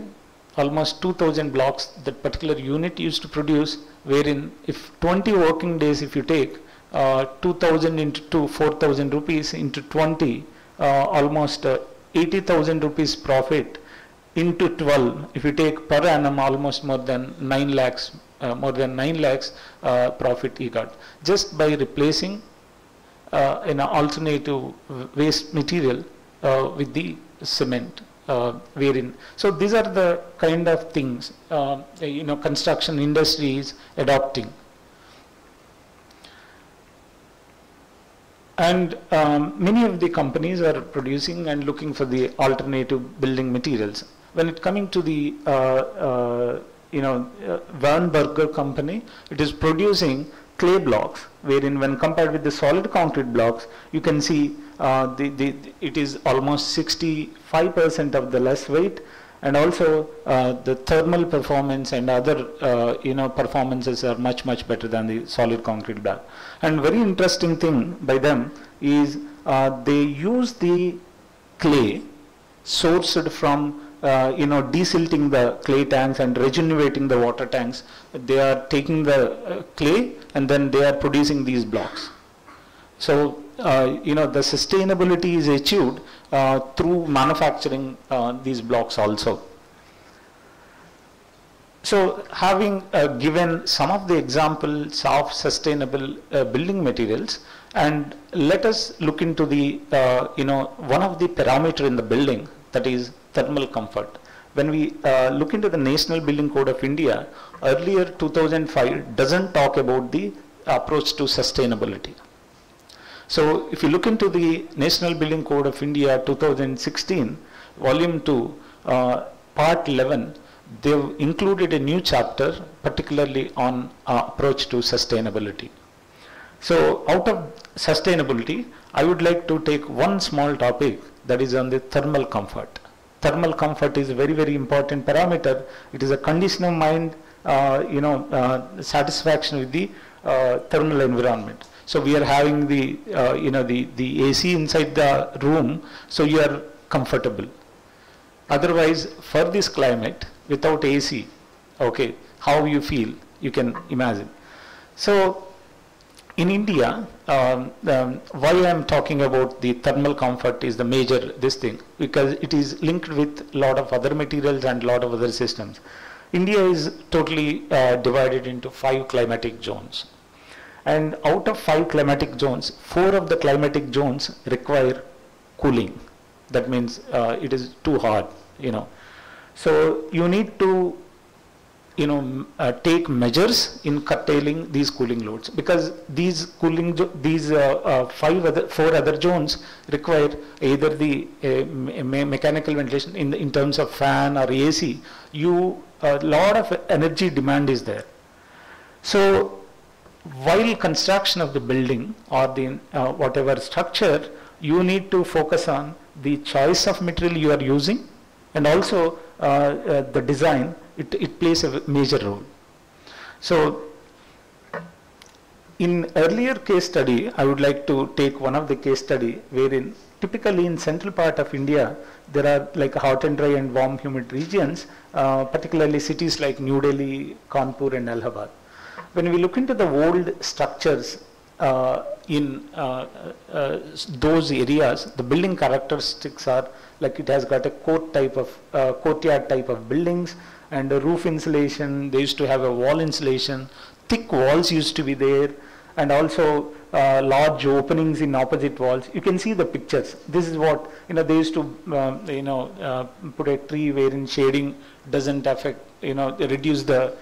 almost 2000 blocks that particular unit used to produce, wherein if 20 working days if you take, 2000 into 4000 rupees into 20, almost 80,000 rupees profit into 12. If you take per annum, almost more than 9 lakhs profit he got, just by replacing an alternative waste material with the cement. Wherein, so these are the kind of things construction industry is adopting. And many of the companies are producing and looking for the alternative building materials. When it coming to the Wernberger company, it is producing clay blocks, wherein when compared with the solid concrete blocks, you can see it is almost 65% of the less weight, and also the thermal performance and other performances are much better than the solid concrete block. And very interesting thing by them is they use the clay sourced from desilting the clay tanks and regenerating the water tanks. They are taking the clay and then they are producing these blocks. So the sustainability is achieved through manufacturing these blocks also. So having given some of the examples of sustainable building materials, and let us look into the one of the parameter in the building, that is thermal comfort. When we look into the National Building Code of India, earlier 2005 doesn't talk about the approach to sustainability. So if you look into the National Building Code of India 2016, Volume 2, Part 11, they've included a new chapter particularly on approach to sustainability. So out of sustainability, I would like to take one small topic, that is on the thermal comfort. Thermal comfort is a very important parameter. It is a condition of mind, satisfaction with the thermal environment. So we are having the the AC inside the room, so you are comfortable. Otherwise, for this climate, without AC, okay, how you feel, you can imagine. So in India, why I am talking about the thermal comfort is the major this thing, because it is linked with a lot of other materials and a lot of other systems. India is totally divided into 5 climatic zones. And out of 5 climatic zones, 4 of the climatic zones require cooling. That means it is too hot, So you need to, take measures in curtailing these cooling loads, because these 4 other zones require either the mechanical ventilation in terms of fan or AC. A lot of energy demand is there. So while construction of the building or the whatever structure, you need to focus on the choice of material you are using, and also the design. It plays a major role. So in earlier case study, I would like to take one of the case study wherein typically in central part of India, there are like hot and dry and warm humid regions, particularly cities like New Delhi, Kanpur and Allahabad. When we look into the old structures in those areas, the building characteristics are like it has got a courtyard type of buildings, and a roof insulation. They used to have a wall insulation. Thick walls used to be there, and also large openings in opposite walls. You can see the pictures. This is what they used to put a tree wherein shading doesn't affect, reduce the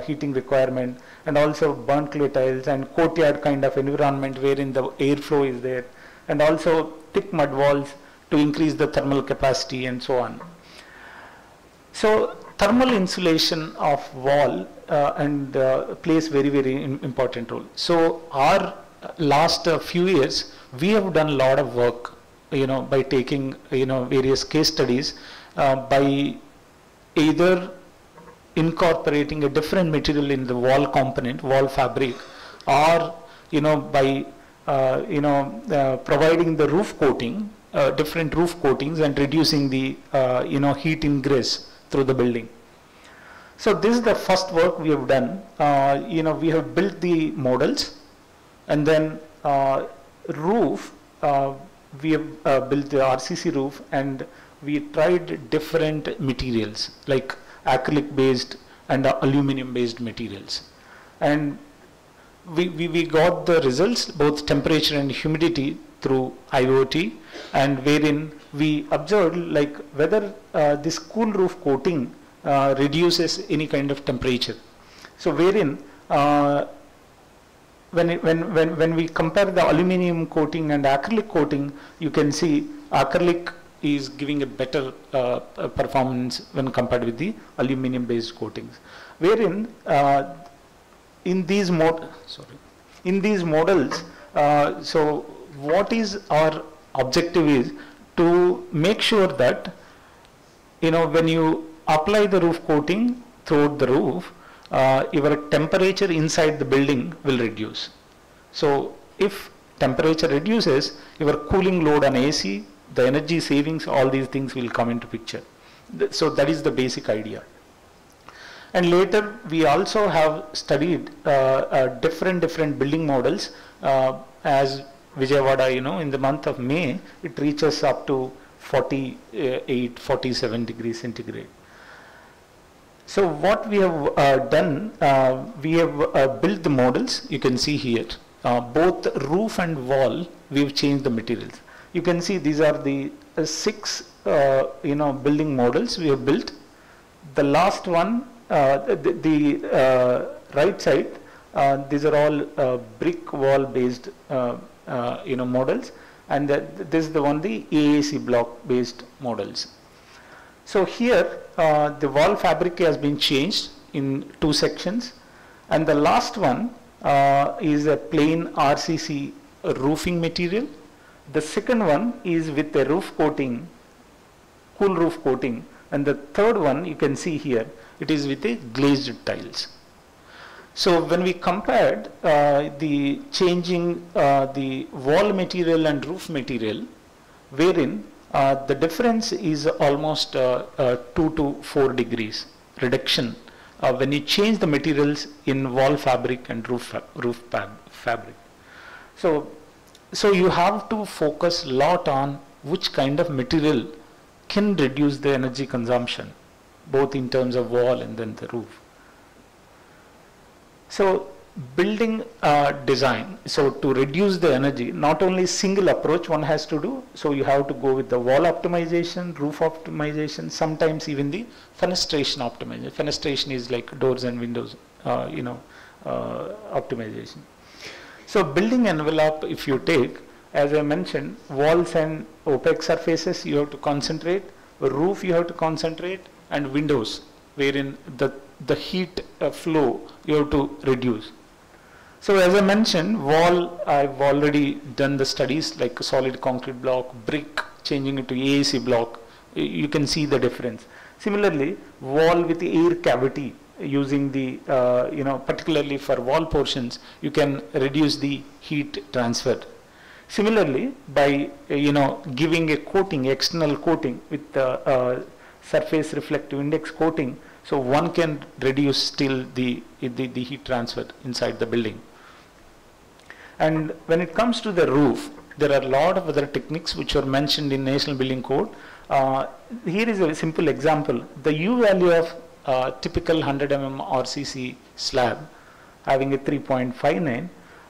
heating requirement, and also burnt clay tiles and courtyard kind of environment wherein the airflow is there, and also thick mud walls to increase the thermal capacity and so on. So thermal insulation of wall plays very, very important role. So our last few years, we have done a lot of work, by taking, various case studies, by either incorporating a different material in the wall component, wall fabric, or, by, providing the roof coating, different roof coatings, and reducing the, heat ingress through the building. So this is the first work we have done. We have built the models, and then roof, we have built the RCC roof, and we tried different materials like acrylic based and aluminum based materials. And we got the results, both temperature and humidity, through IoT, and wherein we observed like whether this cool roof coating reduces any kind of temperature. So wherein when we compare the aluminum coating and acrylic coating, you can see acrylic is giving a better performance when compared with the aluminum based coatings. Wherein in these models, so what is our objective is to make sure that when you apply the roof coating throughout the roof, your temperature inside the building will reduce. So if temperature reduces, your cooling load on AC, the energy savings, all these things will come into picture. So that is the basic idea. And later we also have studied different building models. As Vijayawada, in the month of May, it reaches up to 48, 47 degrees centigrade. So what we have done, we have built the models. You can see here, both roof and wall, we have changed the materials. You can see these are the 6 building models we have built. The last one, the right side, these are all brick wall based models, and this is the one, the AAC block based models. So here the wall fabric has been changed in 2 sections, and the last one is a plain RCC roofing material. The second one is with a roof coating, cool roof coating, and the third one you can see here, it is with a glazed tiles. So when we compared the changing the wall material and roof material, wherein the difference is almost 2 to 4 degrees reduction when you change the materials in wall fabric and roof fabric. So you have to focus a lot on which kind of material can reduce the energy consumption. both in terms of wall and then the roof. So building design, so to reduce the energy, not only single approach one has to do, so you have to go with the wall optimization, roof optimization, sometimes even the fenestration optimization. Fenestration is like doors and windows, optimization. So building envelope, if you take, as I mentioned, walls and opaque surfaces you have to concentrate, roof you have to concentrate, and windows, wherein the heat flow you have to reduce. So as I mentioned, wall, I've already done the studies like solid concrete block, brick, changing it to AAC block. You can see the difference. Similarly, wall with air cavity, using the, particularly for wall portions, you can reduce the heat transfer. Similarly, by, giving a coating, external coating with the surface reflective index coating, so one can reduce still the heat transfer inside the building. And when it comes to the roof, there are a lot of other techniques which are mentioned in National Building Code. Here is a simple example. The U value of typical 100 mm RCC slab having a 3.59.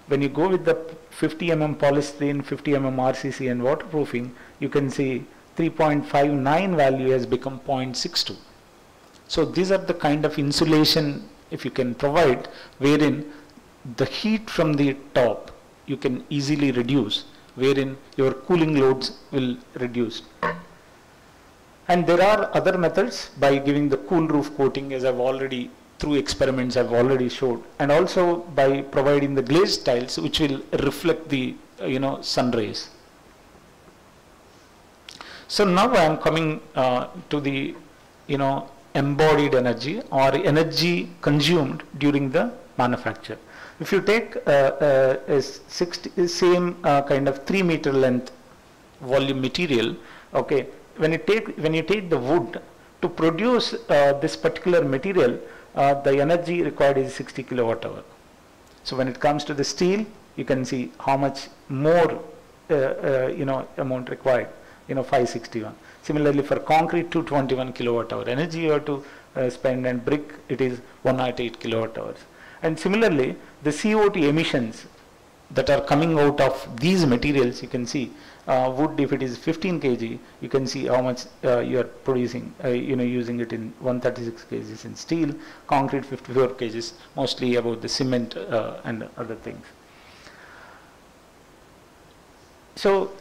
When you go with the 50 mm polystyrene, 50 mm RCC and waterproofing, you can see 3.59 value has become 0.62. So these are the kind of insulation, if you can provide, wherein the heat from the top you can easily reduce, wherein your cooling loads will reduce. And there are other methods by giving the cool roof coating, as I've already, through experiments I've already showed, and also by providing the glazed tiles which will reflect the sun rays. So now I am coming to the embodied energy or energy consumed during the manufacture. If you take same kind of 3 meter length volume material, okay, when you take the wood to produce this particular material, the energy required is 60 kilowatt hour. So when it comes to the steel, you can see how much more amount required, 561. Similarly for concrete, 221 kilowatt hour energy you have to spend, and brick it is 108 kilowatt hours. And similarly, the CO2 emissions that are coming out of these materials, you can see wood, if it is 15 kg, you can see how much you are producing, using it in 136 kgs in steel, concrete 54 kgs, mostly about the cement and other things. So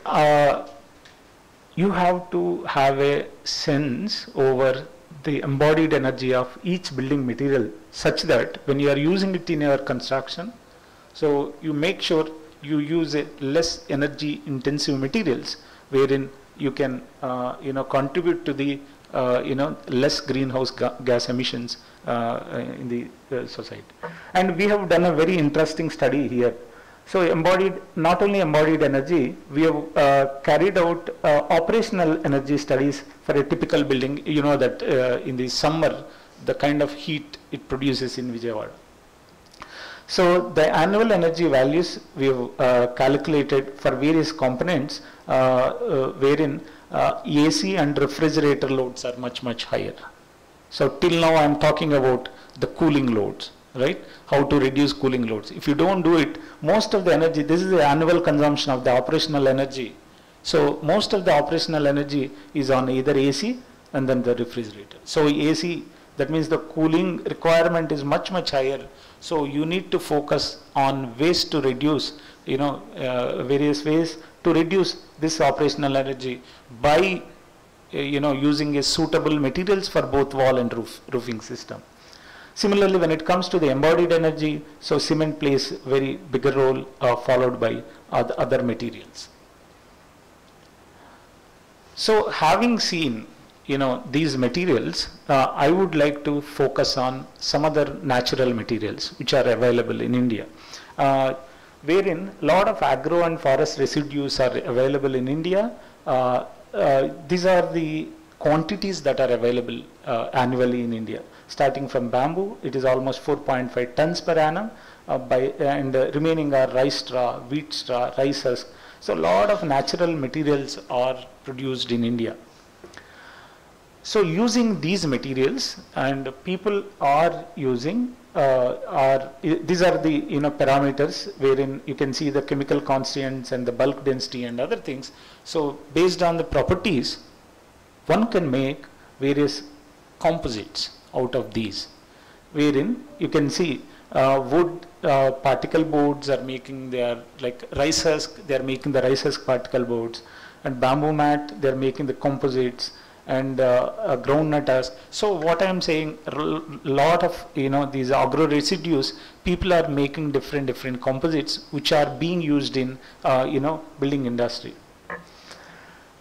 you have to have a sense over the embodied energy of each building material, such that when you are using it in your construction, so you make sure you use a less energy intensive materials, wherein you can contribute to the less greenhouse gas emissions in the society. And we have done a very interesting study here. So not only embodied energy, we have carried out operational energy studies for a typical building. You know that in the summer, the kind of heat it produces in Vijayawada. So the annual energy values we have calculated for various components, wherein AC and refrigerator loads are much higher. So till now I am talking about the cooling loads, right? How to reduce cooling loads. If you don't do it, most of the energy, this is the annual consumption of the operational energy. So most of the operational energy is on either AC and then the refrigerator. So AC, that means the cooling requirement is much higher. So you need to focus on ways to reduce, various ways to reduce this operational energy by, using a suitable materials for both wall and roofing system. Similarly, when it comes to the embodied energy, so cement plays very bigger role, followed by other materials. So having seen these materials, I would like to focus on some other natural materials which are available in India, wherein a lot of agro and forest residues are available in India. These are the quantities that are available annually in India. Starting from bamboo, it is almost 4.5 tons per annum, and remaining are rice straw, wheat straw, rice husk. So a lot of natural materials are produced in India. So using these materials, and people are using these are the parameters wherein you can see the chemical constituents and the bulk density and other things. So based on the properties, one can make various composites out of these, wherein you can see wood particle boards are making their like rice husk, they are making the rice husk particle boards, and bamboo mat they are making the composites, and groundnut husk. So what I am saying, lot of these agro residues, people are making different composites which are being used in building industry.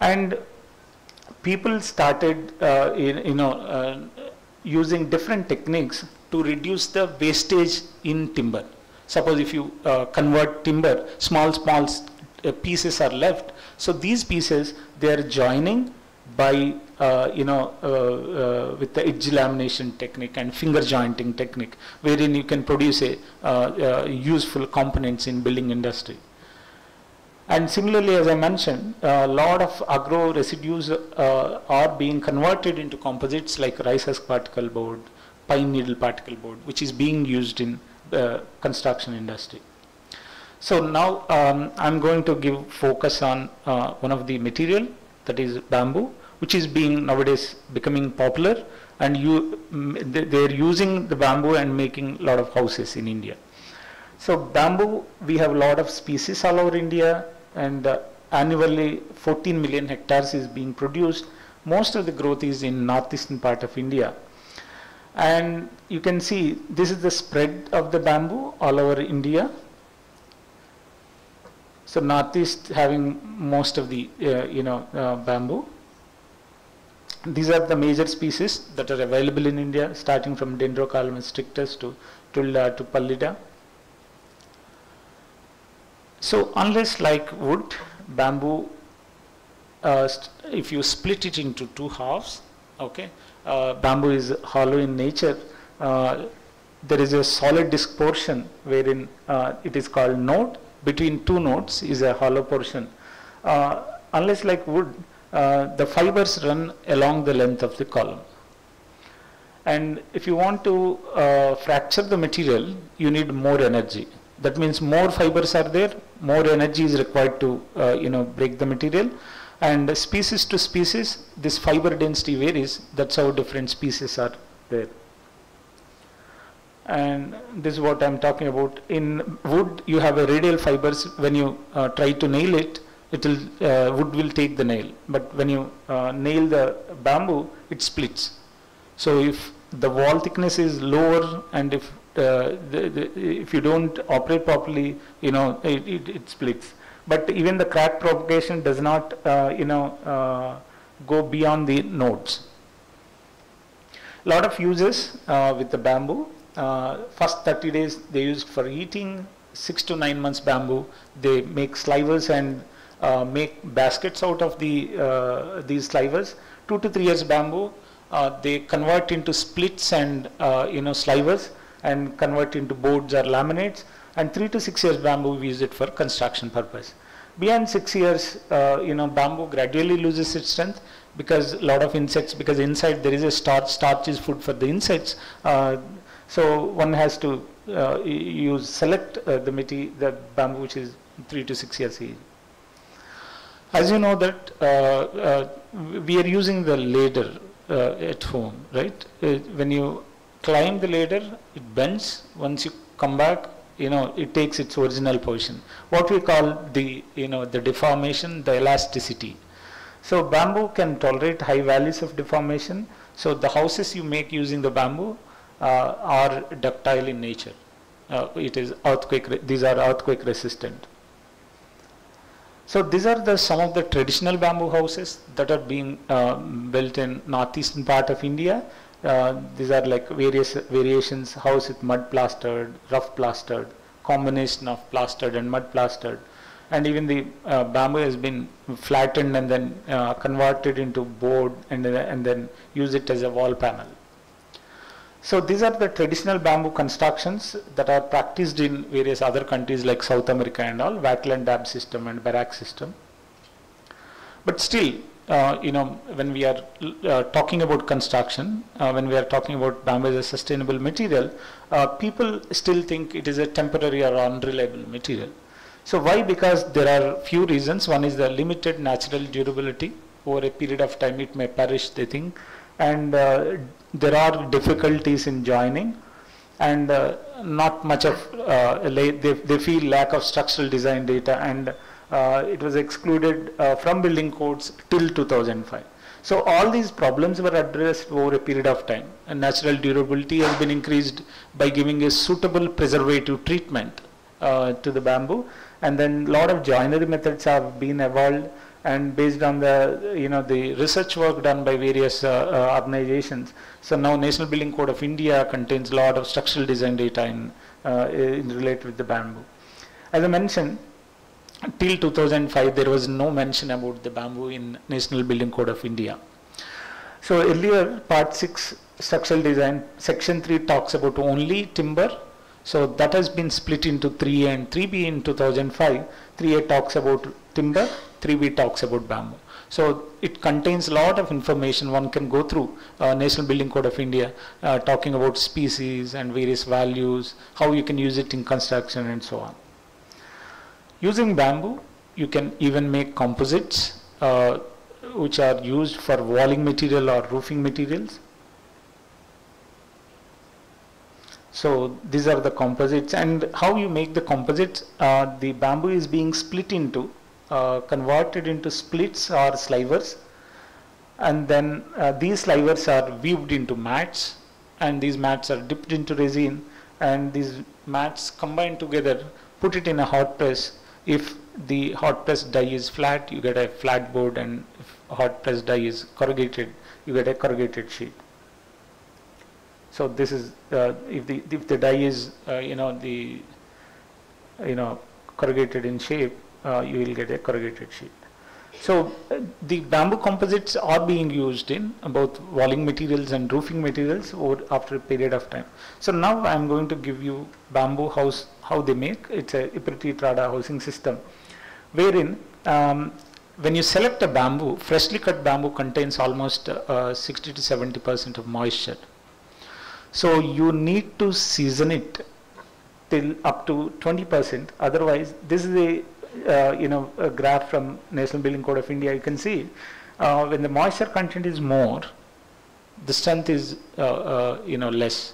And people started using different techniques to reduce the wastage in timber. Suppose if you convert timber, small pieces are left. So these pieces they are joining by with the edge lamination technique and finger jointing technique, wherein you can produce a useful components in building industry. And similarly, as I mentioned, a lot of agro residues are being converted into composites like rice husk particle board, pine needle particle board, which is being used in construction industry. So now I'm going to give focus on one of the material, that is bamboo, which is being nowadays becoming popular, and they're using the bamboo and making a lot of houses in India. So bamboo, we have a lot of species all over India, and annually 14 million hectares is being produced. Most of the growth is in northeastern part of India. And you can see this is the spread of the bamboo all over India. So northeast having most of the bamboo. These are the major species that are available in India, starting from Dendrocalamus strictus to Tulla to Pallida. So unless like wood, bamboo, if you split it into two halves, okay, bamboo is hollow in nature. There is a solid disc portion wherein it is called node. Between two nodes is a hollow portion. Unless like wood, the fibers run along the length of the column. And if you want to fracture the material, you need more energy. That means more fibers are there, more energy is required to break the material. And species to species, this fiber density varies. That's how different species are there. And this is what I'm talking about. In wood, you have a radial fibers. When you try to nail it, wood will take the nail. But when you nail the bamboo, it splits. So if the wall thickness is lower, and if if you don't operate properly, it splits. But even the crack propagation does not go beyond the nodes. Lot of uses with the bamboo. First 30 days they use for eating. 6 to 9 months bamboo, they make slivers and make baskets out of these slivers. 2 to 3 years bamboo, they convert into splits and slivers, and convert into boards or laminates. And 3 to 6 years bamboo, we use it for construction purpose. Beyond 6 years, bamboo gradually loses its strength because a lot of insects, because inside there is a starch is food for the insects. So one has to select the bamboo which is 3 to 6 years age. As you know that we are using the ladder at home, right? When you climb the ladder, it bends. Once you come back, it takes its original position. What we call the deformation, the elasticity. So bamboo can tolerate high values of deformation. So the houses you make using the bamboo are ductile in nature. These are earthquake resistant. So these are some of the traditional bamboo houses that are being built in northeastern part of India. These are like various variations: house with mud plastered, rough plastered, combination of plastered and mud plastered, and even the bamboo has been flattened and then converted into board and then use it as a wall panel. So these are the traditional bamboo constructions that are practiced in various other countries like South America and all, wattle and dab system and barrack system. But still, when we are talking about construction, when we are talking about bamboo as a sustainable material, people still think it is a temporary or unreliable material. So why? Because there are few reasons. One is the limited natural durability. Over a period of time it may perish, they think, and there are difficulties in joining, and not much of they feel lack of structural design data, and it was excluded from building codes till 2005. So all these problems were addressed over a period of time, and natural durability has been increased by giving a suitable preservative treatment to the bamboo, and then a lot of joinery methods have been evolved, and based on the the research work done by various organizations. So now National Building Code of India contains a lot of structural design data in related with the bamboo. As I mentioned, till 2005 there was no mention about the bamboo in National Building Code of India. So earlier part 6 structural design section 3 talks about only timber. So that has been split into 3A and 3B in 2005. 3A talks about timber, 3B talks about bamboo. So it contains a lot of information. One can go through National Building Code of India talking about species and various values, how you can use it in construction and so on. Using bamboo, you can even make composites which are used for walling material or roofing materials. So these are the composites, and how you make the composites, the bamboo is being split into, converted into splits or slivers, and then these slivers are weaved into mats, and these mats are dipped into resin, and these mats combined together, put it in a hot press. If the hot press die is flat, you get a flat board, and if hot press die is corrugated, you get a corrugated sheet. So this is if the die is corrugated in shape, you will get a corrugated sheet. So the bamboo composites are being used in both walling materials and roofing materials after a period of time. So now I am going to give you bamboo house, how they make. It's a Ipriti Trada housing system, wherein when you select a bamboo, freshly cut bamboo contains almost 60 to 70% of moisture. So you need to season it till up to 20%. Otherwise, this is a graph from National Building Code of India. You can see when the moisture content is more, the strength is less.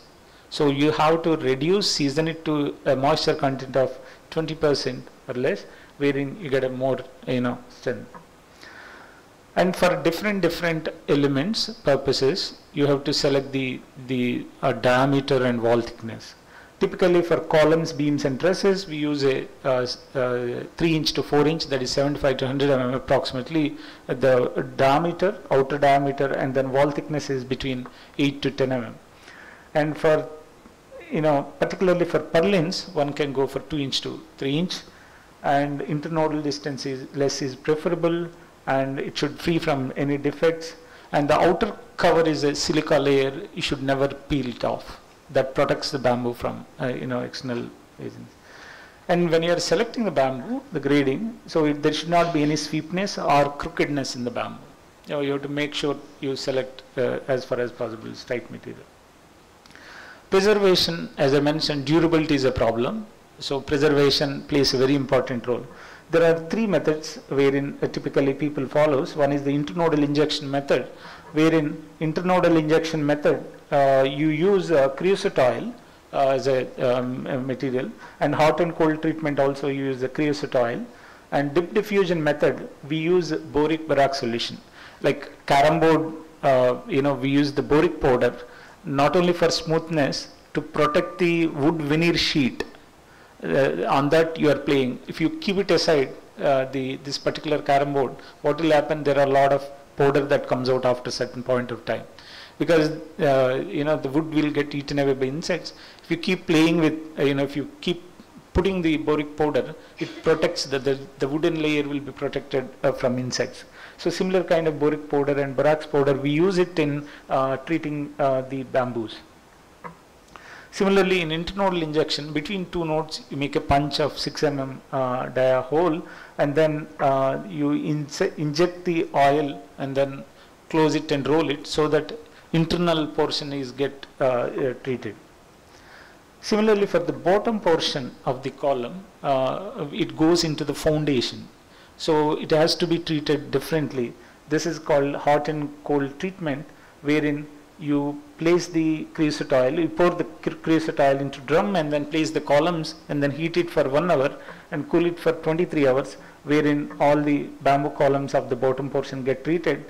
So you have to season it to a moisture content of 20% or less, wherein you get a more strength. And for different elements purposes, you have to select the diameter and wall thickness. Typically for columns, beams and trusses, we use a 3 inch to 4 inch, that is 75 to 100 mm approximately. The diameter, outer diameter, and then wall thickness is between 8 to 10 mm. And for particularly for purlins, one can go for 2 inch to 3 inch, and internodal distance is less is preferable, and it should free from any defects, and the outer cover is a silica layer. You should never peel it off. That protects the bamboo from external agents. And when you are selecting the bamboo, the grading, so there should not be any sweepness or crookedness in the bamboo. You have to make sure you select as far as possible straight material. Preservation, as I mentioned, durability is a problem. So preservation plays a very important role. There are 3 methods wherein typically people follows. One is the internodal injection method, wherein internodal injection method you use creosote oil as a material, and hot and cold treatment also you use the creosote oil, and dip diffusion method we use boric borax solution. Like carom board, we use the boric powder not only for smoothness, to protect the wood veneer sheet. On that you are playing. If you keep it aside, this particular carom board, what will happen? There are a lot of powder that comes out after a certain point of time, because the wood will get eaten away by insects. If you keep playing with, if you keep putting the boric powder, it protects the wooden layer will be protected from insects. So similar kind of boric powder and borax powder, we use it in treating the bamboos. Similarly, in internodal injection, between two nodes, you make a punch of 6 mm dia hole, and then you inject the oil and then close it and roll it so that internal portion is get treated. Similarly, for the bottom portion of the column, it goes into the foundation. So it has to be treated differently. This is called hot and cold treatment, wherein you place the creosote oil, you pour the creosote oil into drum and then place the columns and then heat it for 1 hour and cool it for 23 hours, wherein all the bamboo columns of the bottom portion get treated.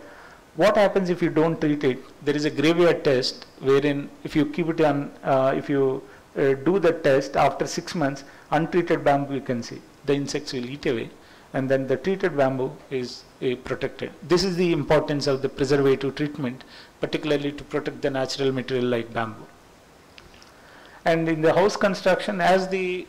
What happens if you don't treat it? There is a graveyard test wherein if you keep it on, if you do the test after 6 months, untreated bamboo you can see, the insects will eat away, and then the treated bamboo is protected. This is the importance of the preservative treatment, particularly to protect the natural material like bamboo. And in the house construction, as the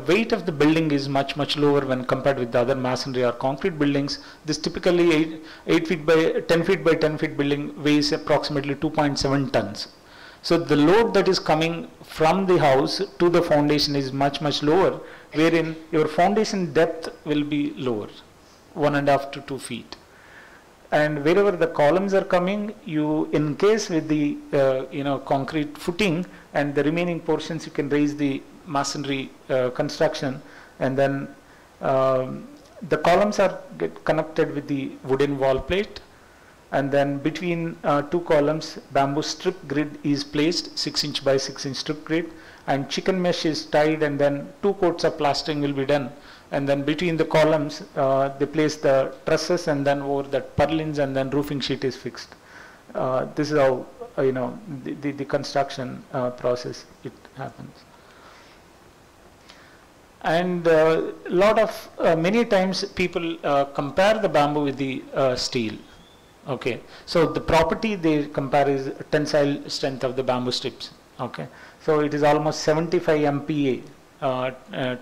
weight of the building is much lower when compared with the other masonry or concrete buildings, this typically 8 feet by 10 feet by 10 feet building weighs approximately 2.7 tons. So the load that is coming from the house to the foundation is much lower, wherein your foundation depth will be lower, 1.5 to 2 feet. And wherever the columns are coming, you encase with the concrete footing, and the remaining portions you can raise the masonry construction, and then the columns are get connected with the wooden wall plate, and then between two columns bamboo strip grid is placed, 6 inch by 6 inch strip grid, and chicken mesh is tied, and then 2 coats of plastering will be done. And then between the columns, they place the trusses, and then over that purlins, and then roofing sheet is fixed. This is how the construction process it happens. And many times people compare the bamboo with the steel. Okay, so the property they compare is tensile strength of the bamboo strips. Okay, so it is almost 75 MPa.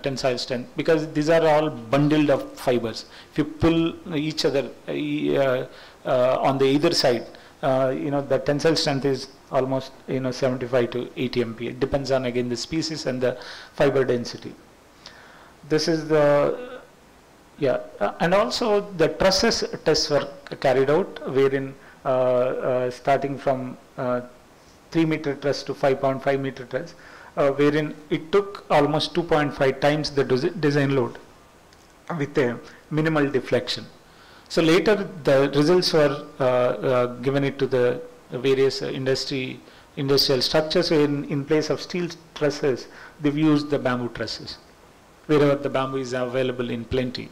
Tensile strength, because these are all bundled of fibers. If you pull each other on the either side, the tensile strength is almost 75 to 80 MPa. It depends on again the species and the fiber density. This is the and also the trusses tests were carried out, wherein starting from 3 meter truss to 5.5 meter truss. Wherein it took almost 2.5 times the design load with a minimal deflection. So later the results were given it to the various industrial structures, wherein in place of steel trusses they've used the bamboo trusses wherever the bamboo is available in plenty.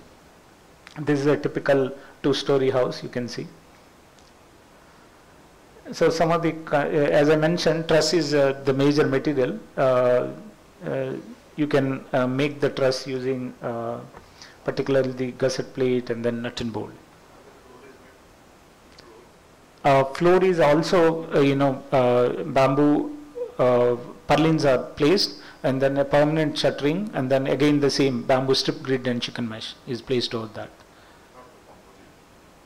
This is a typical 2-story house, you can see. So some of the, as I mentioned, truss is the major material. You can make the truss using particularly the gusset plate and then nut and bolt. Floor is also, bamboo purlins are placed, and then a permanent shuttering, and then again the same bamboo strip grid and chicken mesh is placed over that.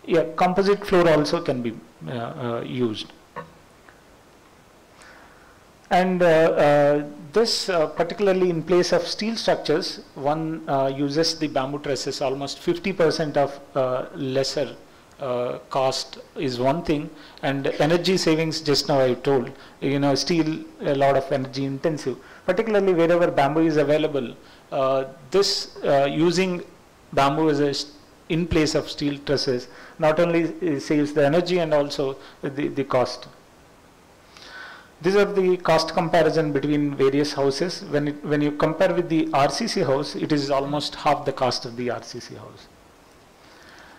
Yeah, composite floor also can be used. And this particularly in place of steel structures, one uses the bamboo trusses almost 50% of lesser cost is one thing, and energy savings, just now I told, steel a lot of energy intensive, particularly wherever bamboo is available. This using bamboo as a in place of steel trusses not only saves the energy and also the cost. These are the cost comparison between various houses. When you compare with the RCC house, it is almost half the cost of the RCC house.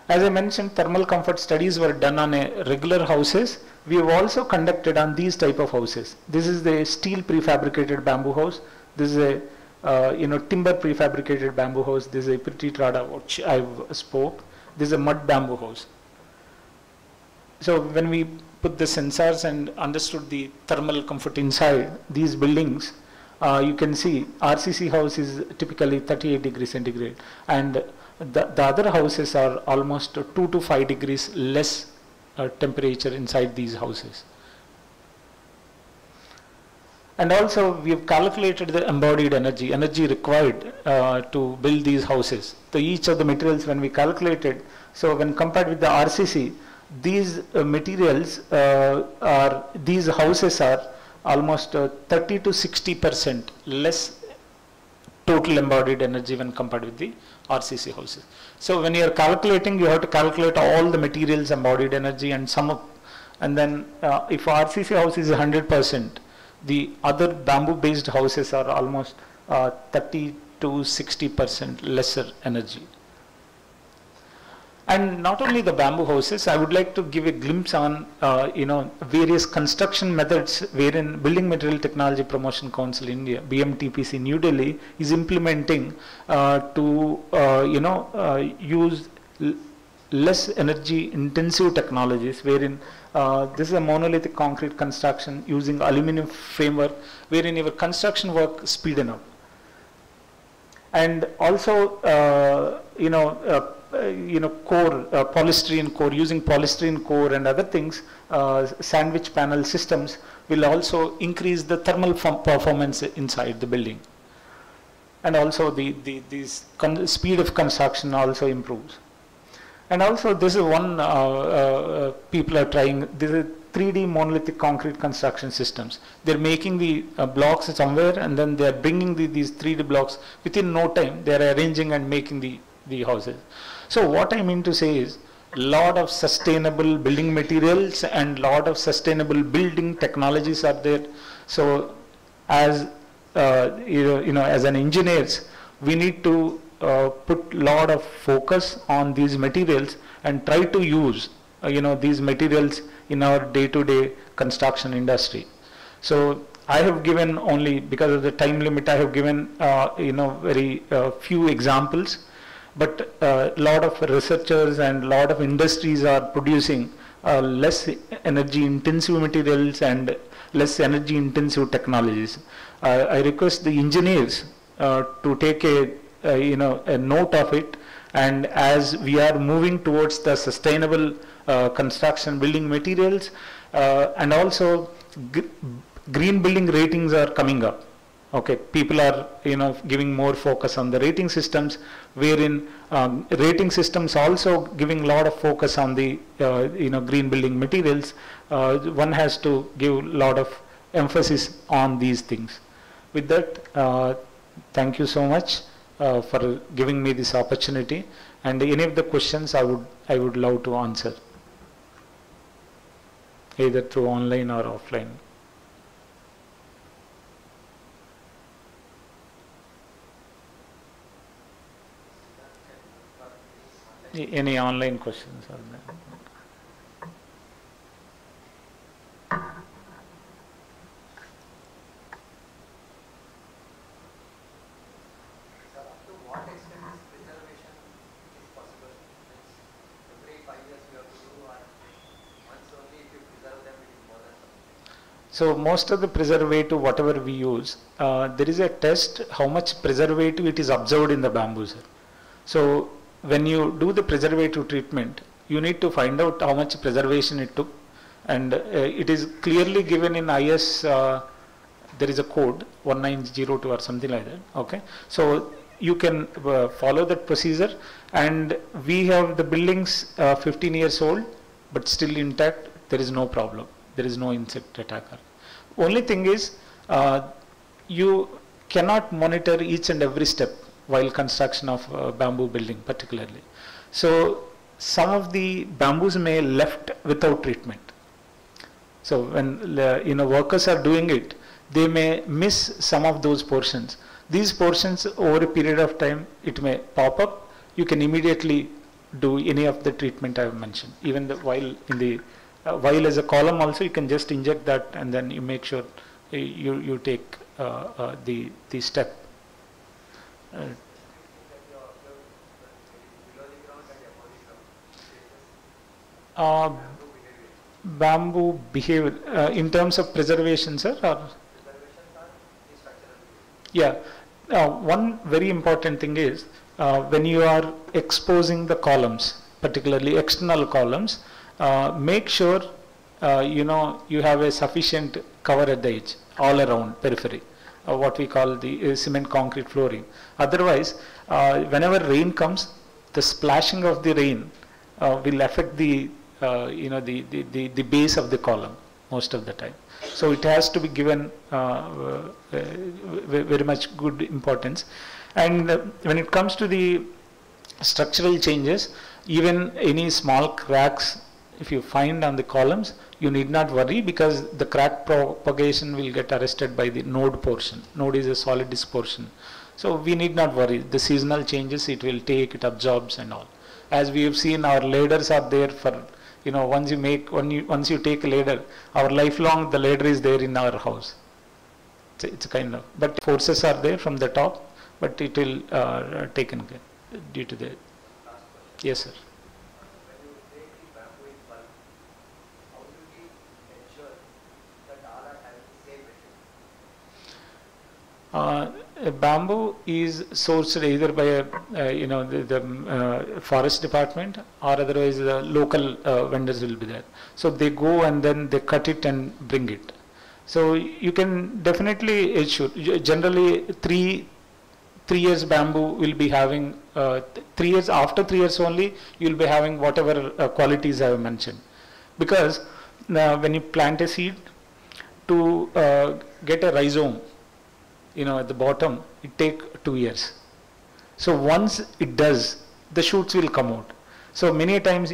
As I mentioned, thermal comfort studies were done on a regular houses. We have also conducted on these type of houses. This is the steel prefabricated bamboo house. This is a timber prefabricated bamboo house. This is a Prithitrada, which I spoke. This is a mud bamboo house. So when we put the sensors and understood the thermal comfort inside these buildings, you can see RCC house is typically 38 degrees centigrade, and the other houses are almost 2 to 5 degrees less temperature inside these houses. And also we have calculated the embodied energy required to build these houses. So each of the materials when we calculated, so when compared with the RCC, these materials these houses are almost 30 to 60% less total embodied energy when compared with the RCC houses. So when you are calculating, you have to calculate all the materials embodied energy and and then if RCC house is 100%, the other bamboo based houses are almost 30 to 60% lesser energy. And not only the bamboo houses, I would like to give a glimpse on various construction methods wherein Building Material Technology Promotion Council India, BMTPC New Delhi, is implementing to use less energy intensive technologies, wherein this is a monolithic concrete construction using aluminum framework, wherein your construction work speeden up. And also core, polystyrene core, using polystyrene core and other things, sandwich panel systems will also increase the thermal performance inside the building. And also the speed of construction also improves. And also this is one people are trying, this is 3D monolithic concrete construction systems. They're making the blocks somewhere and then they're bringing these 3D blocks within no time. They're arranging and making the houses. So what I mean to say is, lot of sustainable building materials and lot of sustainable building technologies are there. So as as an engineers, we need to put lot of focus on these materials and try to use these materials in our day-to-day construction industry. So I have given only, because of the time limit, I have given very few examples. But a lot of researchers and lot of industries are producing less energy intensive materials and less energy intensive technologies. I request the engineers to take a note of it, and as we are moving towards the sustainable construction building materials, and also green building ratings are coming up. Okay, people are giving more focus on the rating systems, wherein rating systems also giving a lot of focus on the green building materials. One has to give a lot of emphasis on these things. With that, thank you so much for giving me this opportunity. And any of the questions I would love to answer, either through online or offline. Any online questions are there?
Sir, up to what extent is preservation is possible? Every 5 years you have to do, or once only if you preserve them it is more than sufficient?
So most of the preservative, whatever we use, there is a test how much preservative it is observed in the bamboo, sir. So when you do the preservative treatment, you need to find out how much preservation it took, and it is clearly given in IS. There is a code 1902 or something like that. Okay, so you can follow that procedure, and we have the buildings 15 years old, but still intact. There is no problem. There is no insect attacker. Only thing is, you cannot monitor each and every step while construction of bamboo building particularly. So some of the bamboos may left without treatment. So when workers are doing it, they may miss some of those portions. These portions over a period of time it may pop up. You can immediately do any of the treatment I have mentioned. Even while as a column also you can just inject that, and then you make sure you take the step. Bamboo behavior in terms of preservation, sir? Or? Yeah. One very important thing is when you are exposing the columns, particularly external columns, make sure you have a sufficient cover at the edge, all around periphery, what we call the cement concrete flooring. Otherwise, whenever rain comes, the splashing of the rain will affect the the base of the column most of the time. So it has to be given very much good importance. And when it comes to the structural changes, even any small cracks, if you find on the columns, you need not worry, because the crack propagation will get arrested by the node portion. Node is a solid disk portion. So we need not worry. The seasonal changes it will take, it absorbs and all. As we have seen, our ladders are there for, once you take a ladder, our lifelong the ladder is there in our house. It's kind of, but forces are there from the top, but it will taken care due to the. Yes, sir. Bamboo is sourced either by the forest department, or otherwise the local vendors will be there. So they go and then they cut it and bring it. So you can definitely ensure. Generally, 3 years bamboo will be having 3 years. After 3 years only, you will be having whatever qualities I have mentioned. Because when you plant a seed, to get a rhizome, at the bottom, it takes 2 years. So once it does, the shoots will come out. So many times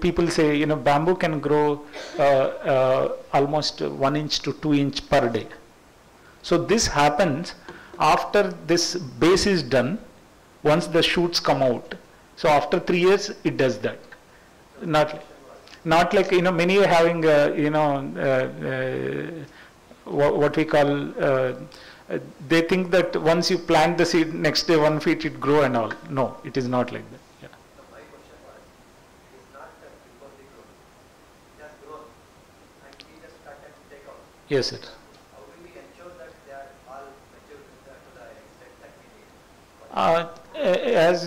people say, bamboo can grow almost 1 inch to 2 inch per day. So this happens after this base is done, once the shoots come out. So after 3 years, it does that. Not like, many are having, what we call, they think that once you plant the seed, next day 1 feet it grow and all. No, it is not like that. Yeah.
So my question was, it is not that before the growth, it has grown and we just cut and take out.
Yes, sir.
How do we ensure that they are all mature to the extent that we need?
As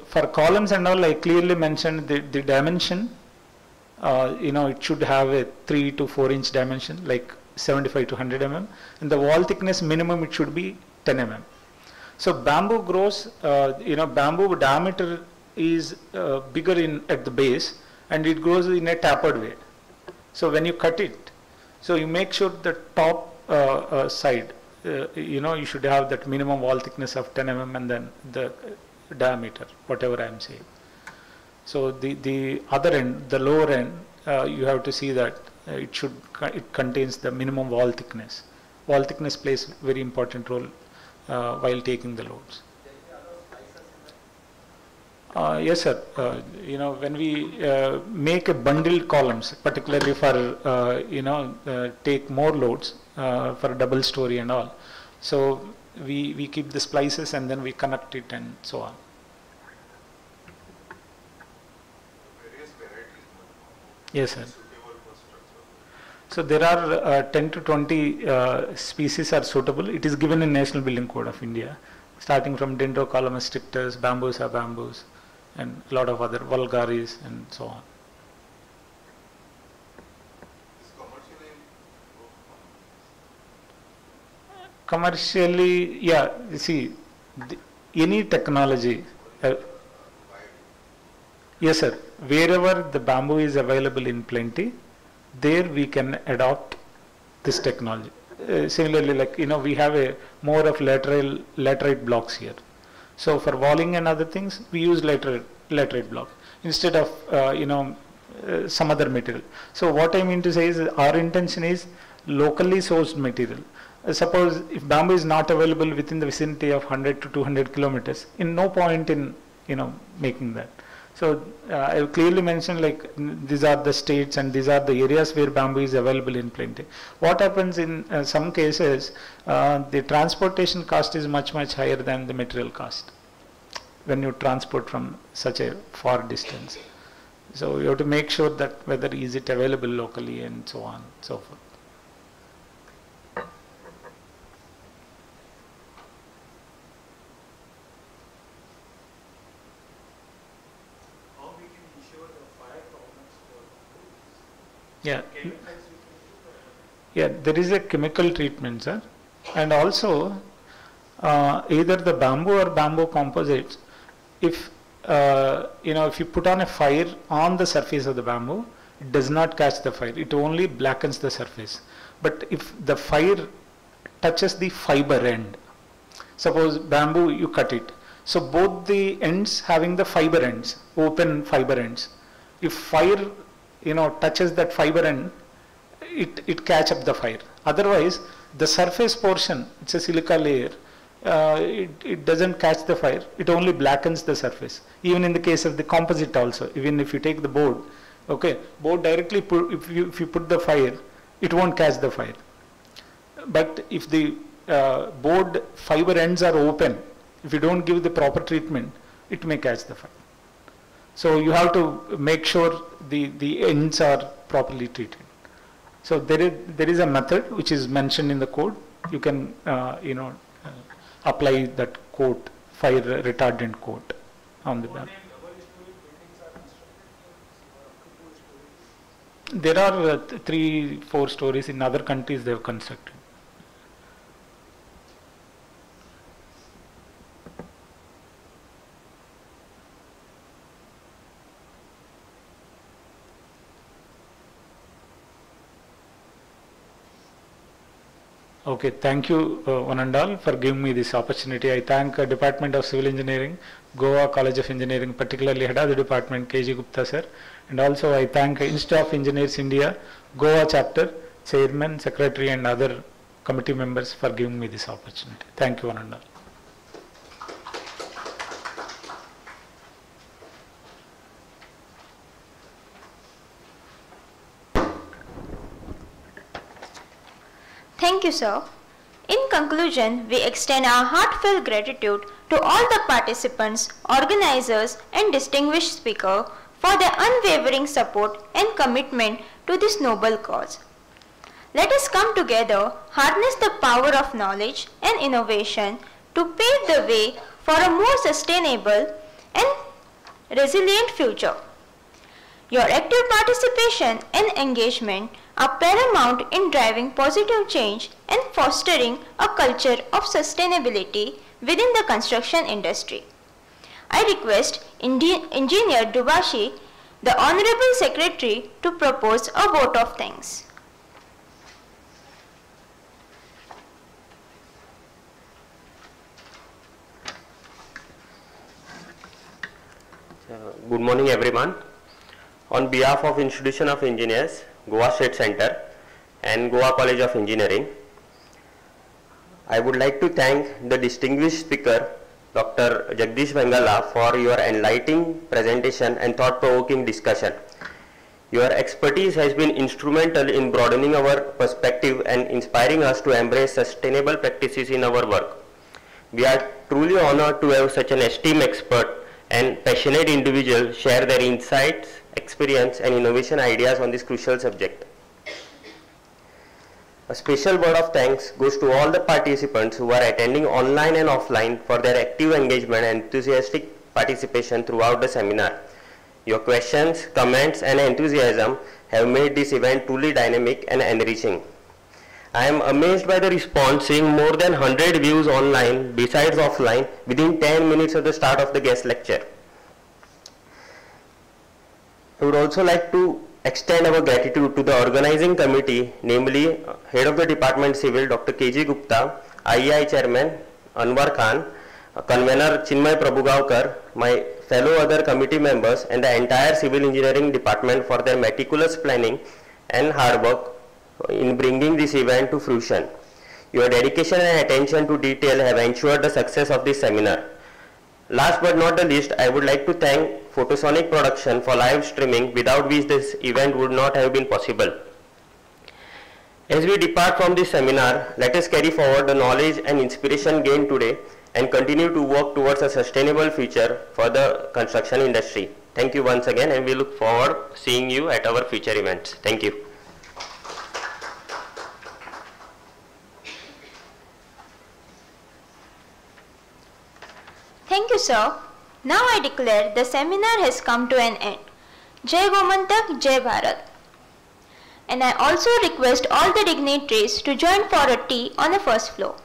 for columns and all, I clearly mentioned the dimension. It should have a 3 to 4 inch dimension, like 75 to 100 mm, and the wall thickness minimum it should be 10 mm. So bamboo grows, bamboo diameter is bigger at the base, and it grows in a tapered way. So when you cut it, so you make sure the top side, you should have that minimum wall thickness of 10 mm and then the diameter, whatever I am saying. So the other end, the lower end, you have to see that it contains the minimum wall thickness. Wall thickness plays very important role while taking the loads. Yes, sir. When we make a bundled columns, particularly for take more loads for a double story and all, so we keep the splices and then we connect it and so on. Yes, sir. So there are 10 to 20 species are suitable. It is given in National Building Code of India, starting from Dendrocolumnus strictus, Bambusa bambus, and a lot of other vulgaris and so on. Commercially, yeah, you see, any technology. Yes, sir. Wherever the bamboo is available in plenty, there we can adopt this technology. Similarly, like we have a more of laterite blocks here. So for walling and other things, we use laterite block instead of some other material. So what I mean to say is, our intention is locally sourced material. Suppose if bamboo is not available within the vicinity of 100 to 200 kilometers, in no point in making that. So I have clearly mentioned, like, these are the states and these are the areas where bamboo is available in plenty. What happens in some cases, the transportation cost is much higher than the material cost when you transport from such a far distance. So you have to make sure that whether is it available locally and so on and so forth. Yeah. Yeah, there is a chemical treatment, sir. And also, either the bamboo or bamboo composites, if if you put on a fire on the surface of the bamboo, it does not catch the fire. It only blackens the surface. But if the fire touches the fiber end, suppose bamboo, you cut it. So both the ends having the fiber ends, open fiber ends. If fire, touches that fiber end, it catch up the fire. Otherwise, the surface portion, it's a silica layer, it doesn't catch the fire. It only blackens the surface. Even in the case of the composite also, even if you take the board, okay, board directly if you put the fire, it won't catch the fire. But if the board fiber ends are open, if you don't give the proper treatment, it may catch the fire. So you have to make sure the ends are properly treated. So there is a method which is mentioned in the code. You can apply that coat, fire retardant coat on the bamboo. There are 3-4 stories in other countries they have constructed. Okay, thank you one and all for giving me this opportunity. I thank Department of Civil Engineering, Goa College of Engineering, particularly head of the department, KG Gupta sir. And also I thank Institute of Engineers India, Goa chapter, chairman, secretary and other committee members for giving me this opportunity. Thank you one and all.
Thank you, sir. In conclusion, we extend our heartfelt gratitude to all the participants, organizers and distinguished speakers for their unwavering support and commitment to this noble cause. Let us come together, harness the power of knowledge and innovation to pave the way for a more sustainable and resilient future. Your active participation and engagement are paramount in driving positive change and fostering a culture of sustainability within the construction industry. I request Engineer Dubashi, the Honorable Secretary, to propose a vote of thanks.
Good morning everyone. On behalf of Institution of Engineers, Goa State Center and Goa College of Engineering, I would like to thank the distinguished speaker Dr. Jagdish Vengala for your enlightening presentation and thought-provoking discussion. Your expertise has been instrumental in broadening our perspective and inspiring us to embrace sustainable practices in our work. We are truly honored to have such an esteemed expert and passionate individual share their insights, experience and innovation ideas on this crucial subject. A special word of thanks goes to all the participants who are attending online and offline for their active engagement and enthusiastic participation throughout the seminar. Your questions, comments and enthusiasm have made this event truly dynamic and enriching. I am amazed by the response, seeing more than 100 views online besides offline within 10 minutes of the start of the guest lecture. I would also like to extend our gratitude to the organizing committee, namely Head of the Department Civil Dr. KG Gupta, IEI Chairman Anwar Khan, Convener Chinmay Prabhugaonkar, my fellow other committee members and the entire Civil Engineering Department for their meticulous planning and hard work in bringing this event to fruition. Your dedication and attention to detail have ensured the success of this seminar. Last but not the least, I would like to thank Photosonic Production for live streaming, without which this event would not have been possible. As we depart from this seminar, let us carry forward the knowledge and inspiration gained today and continue to work towards a sustainable future for the construction industry. Thank you once again, and we look forward to seeing you at our future events. Thank you.
Thank you, sir. Now I declare the seminar has come to an end. Jai Gomantak, Jai Bharat. and I also request all the dignitaries to join for a tea on the first floor.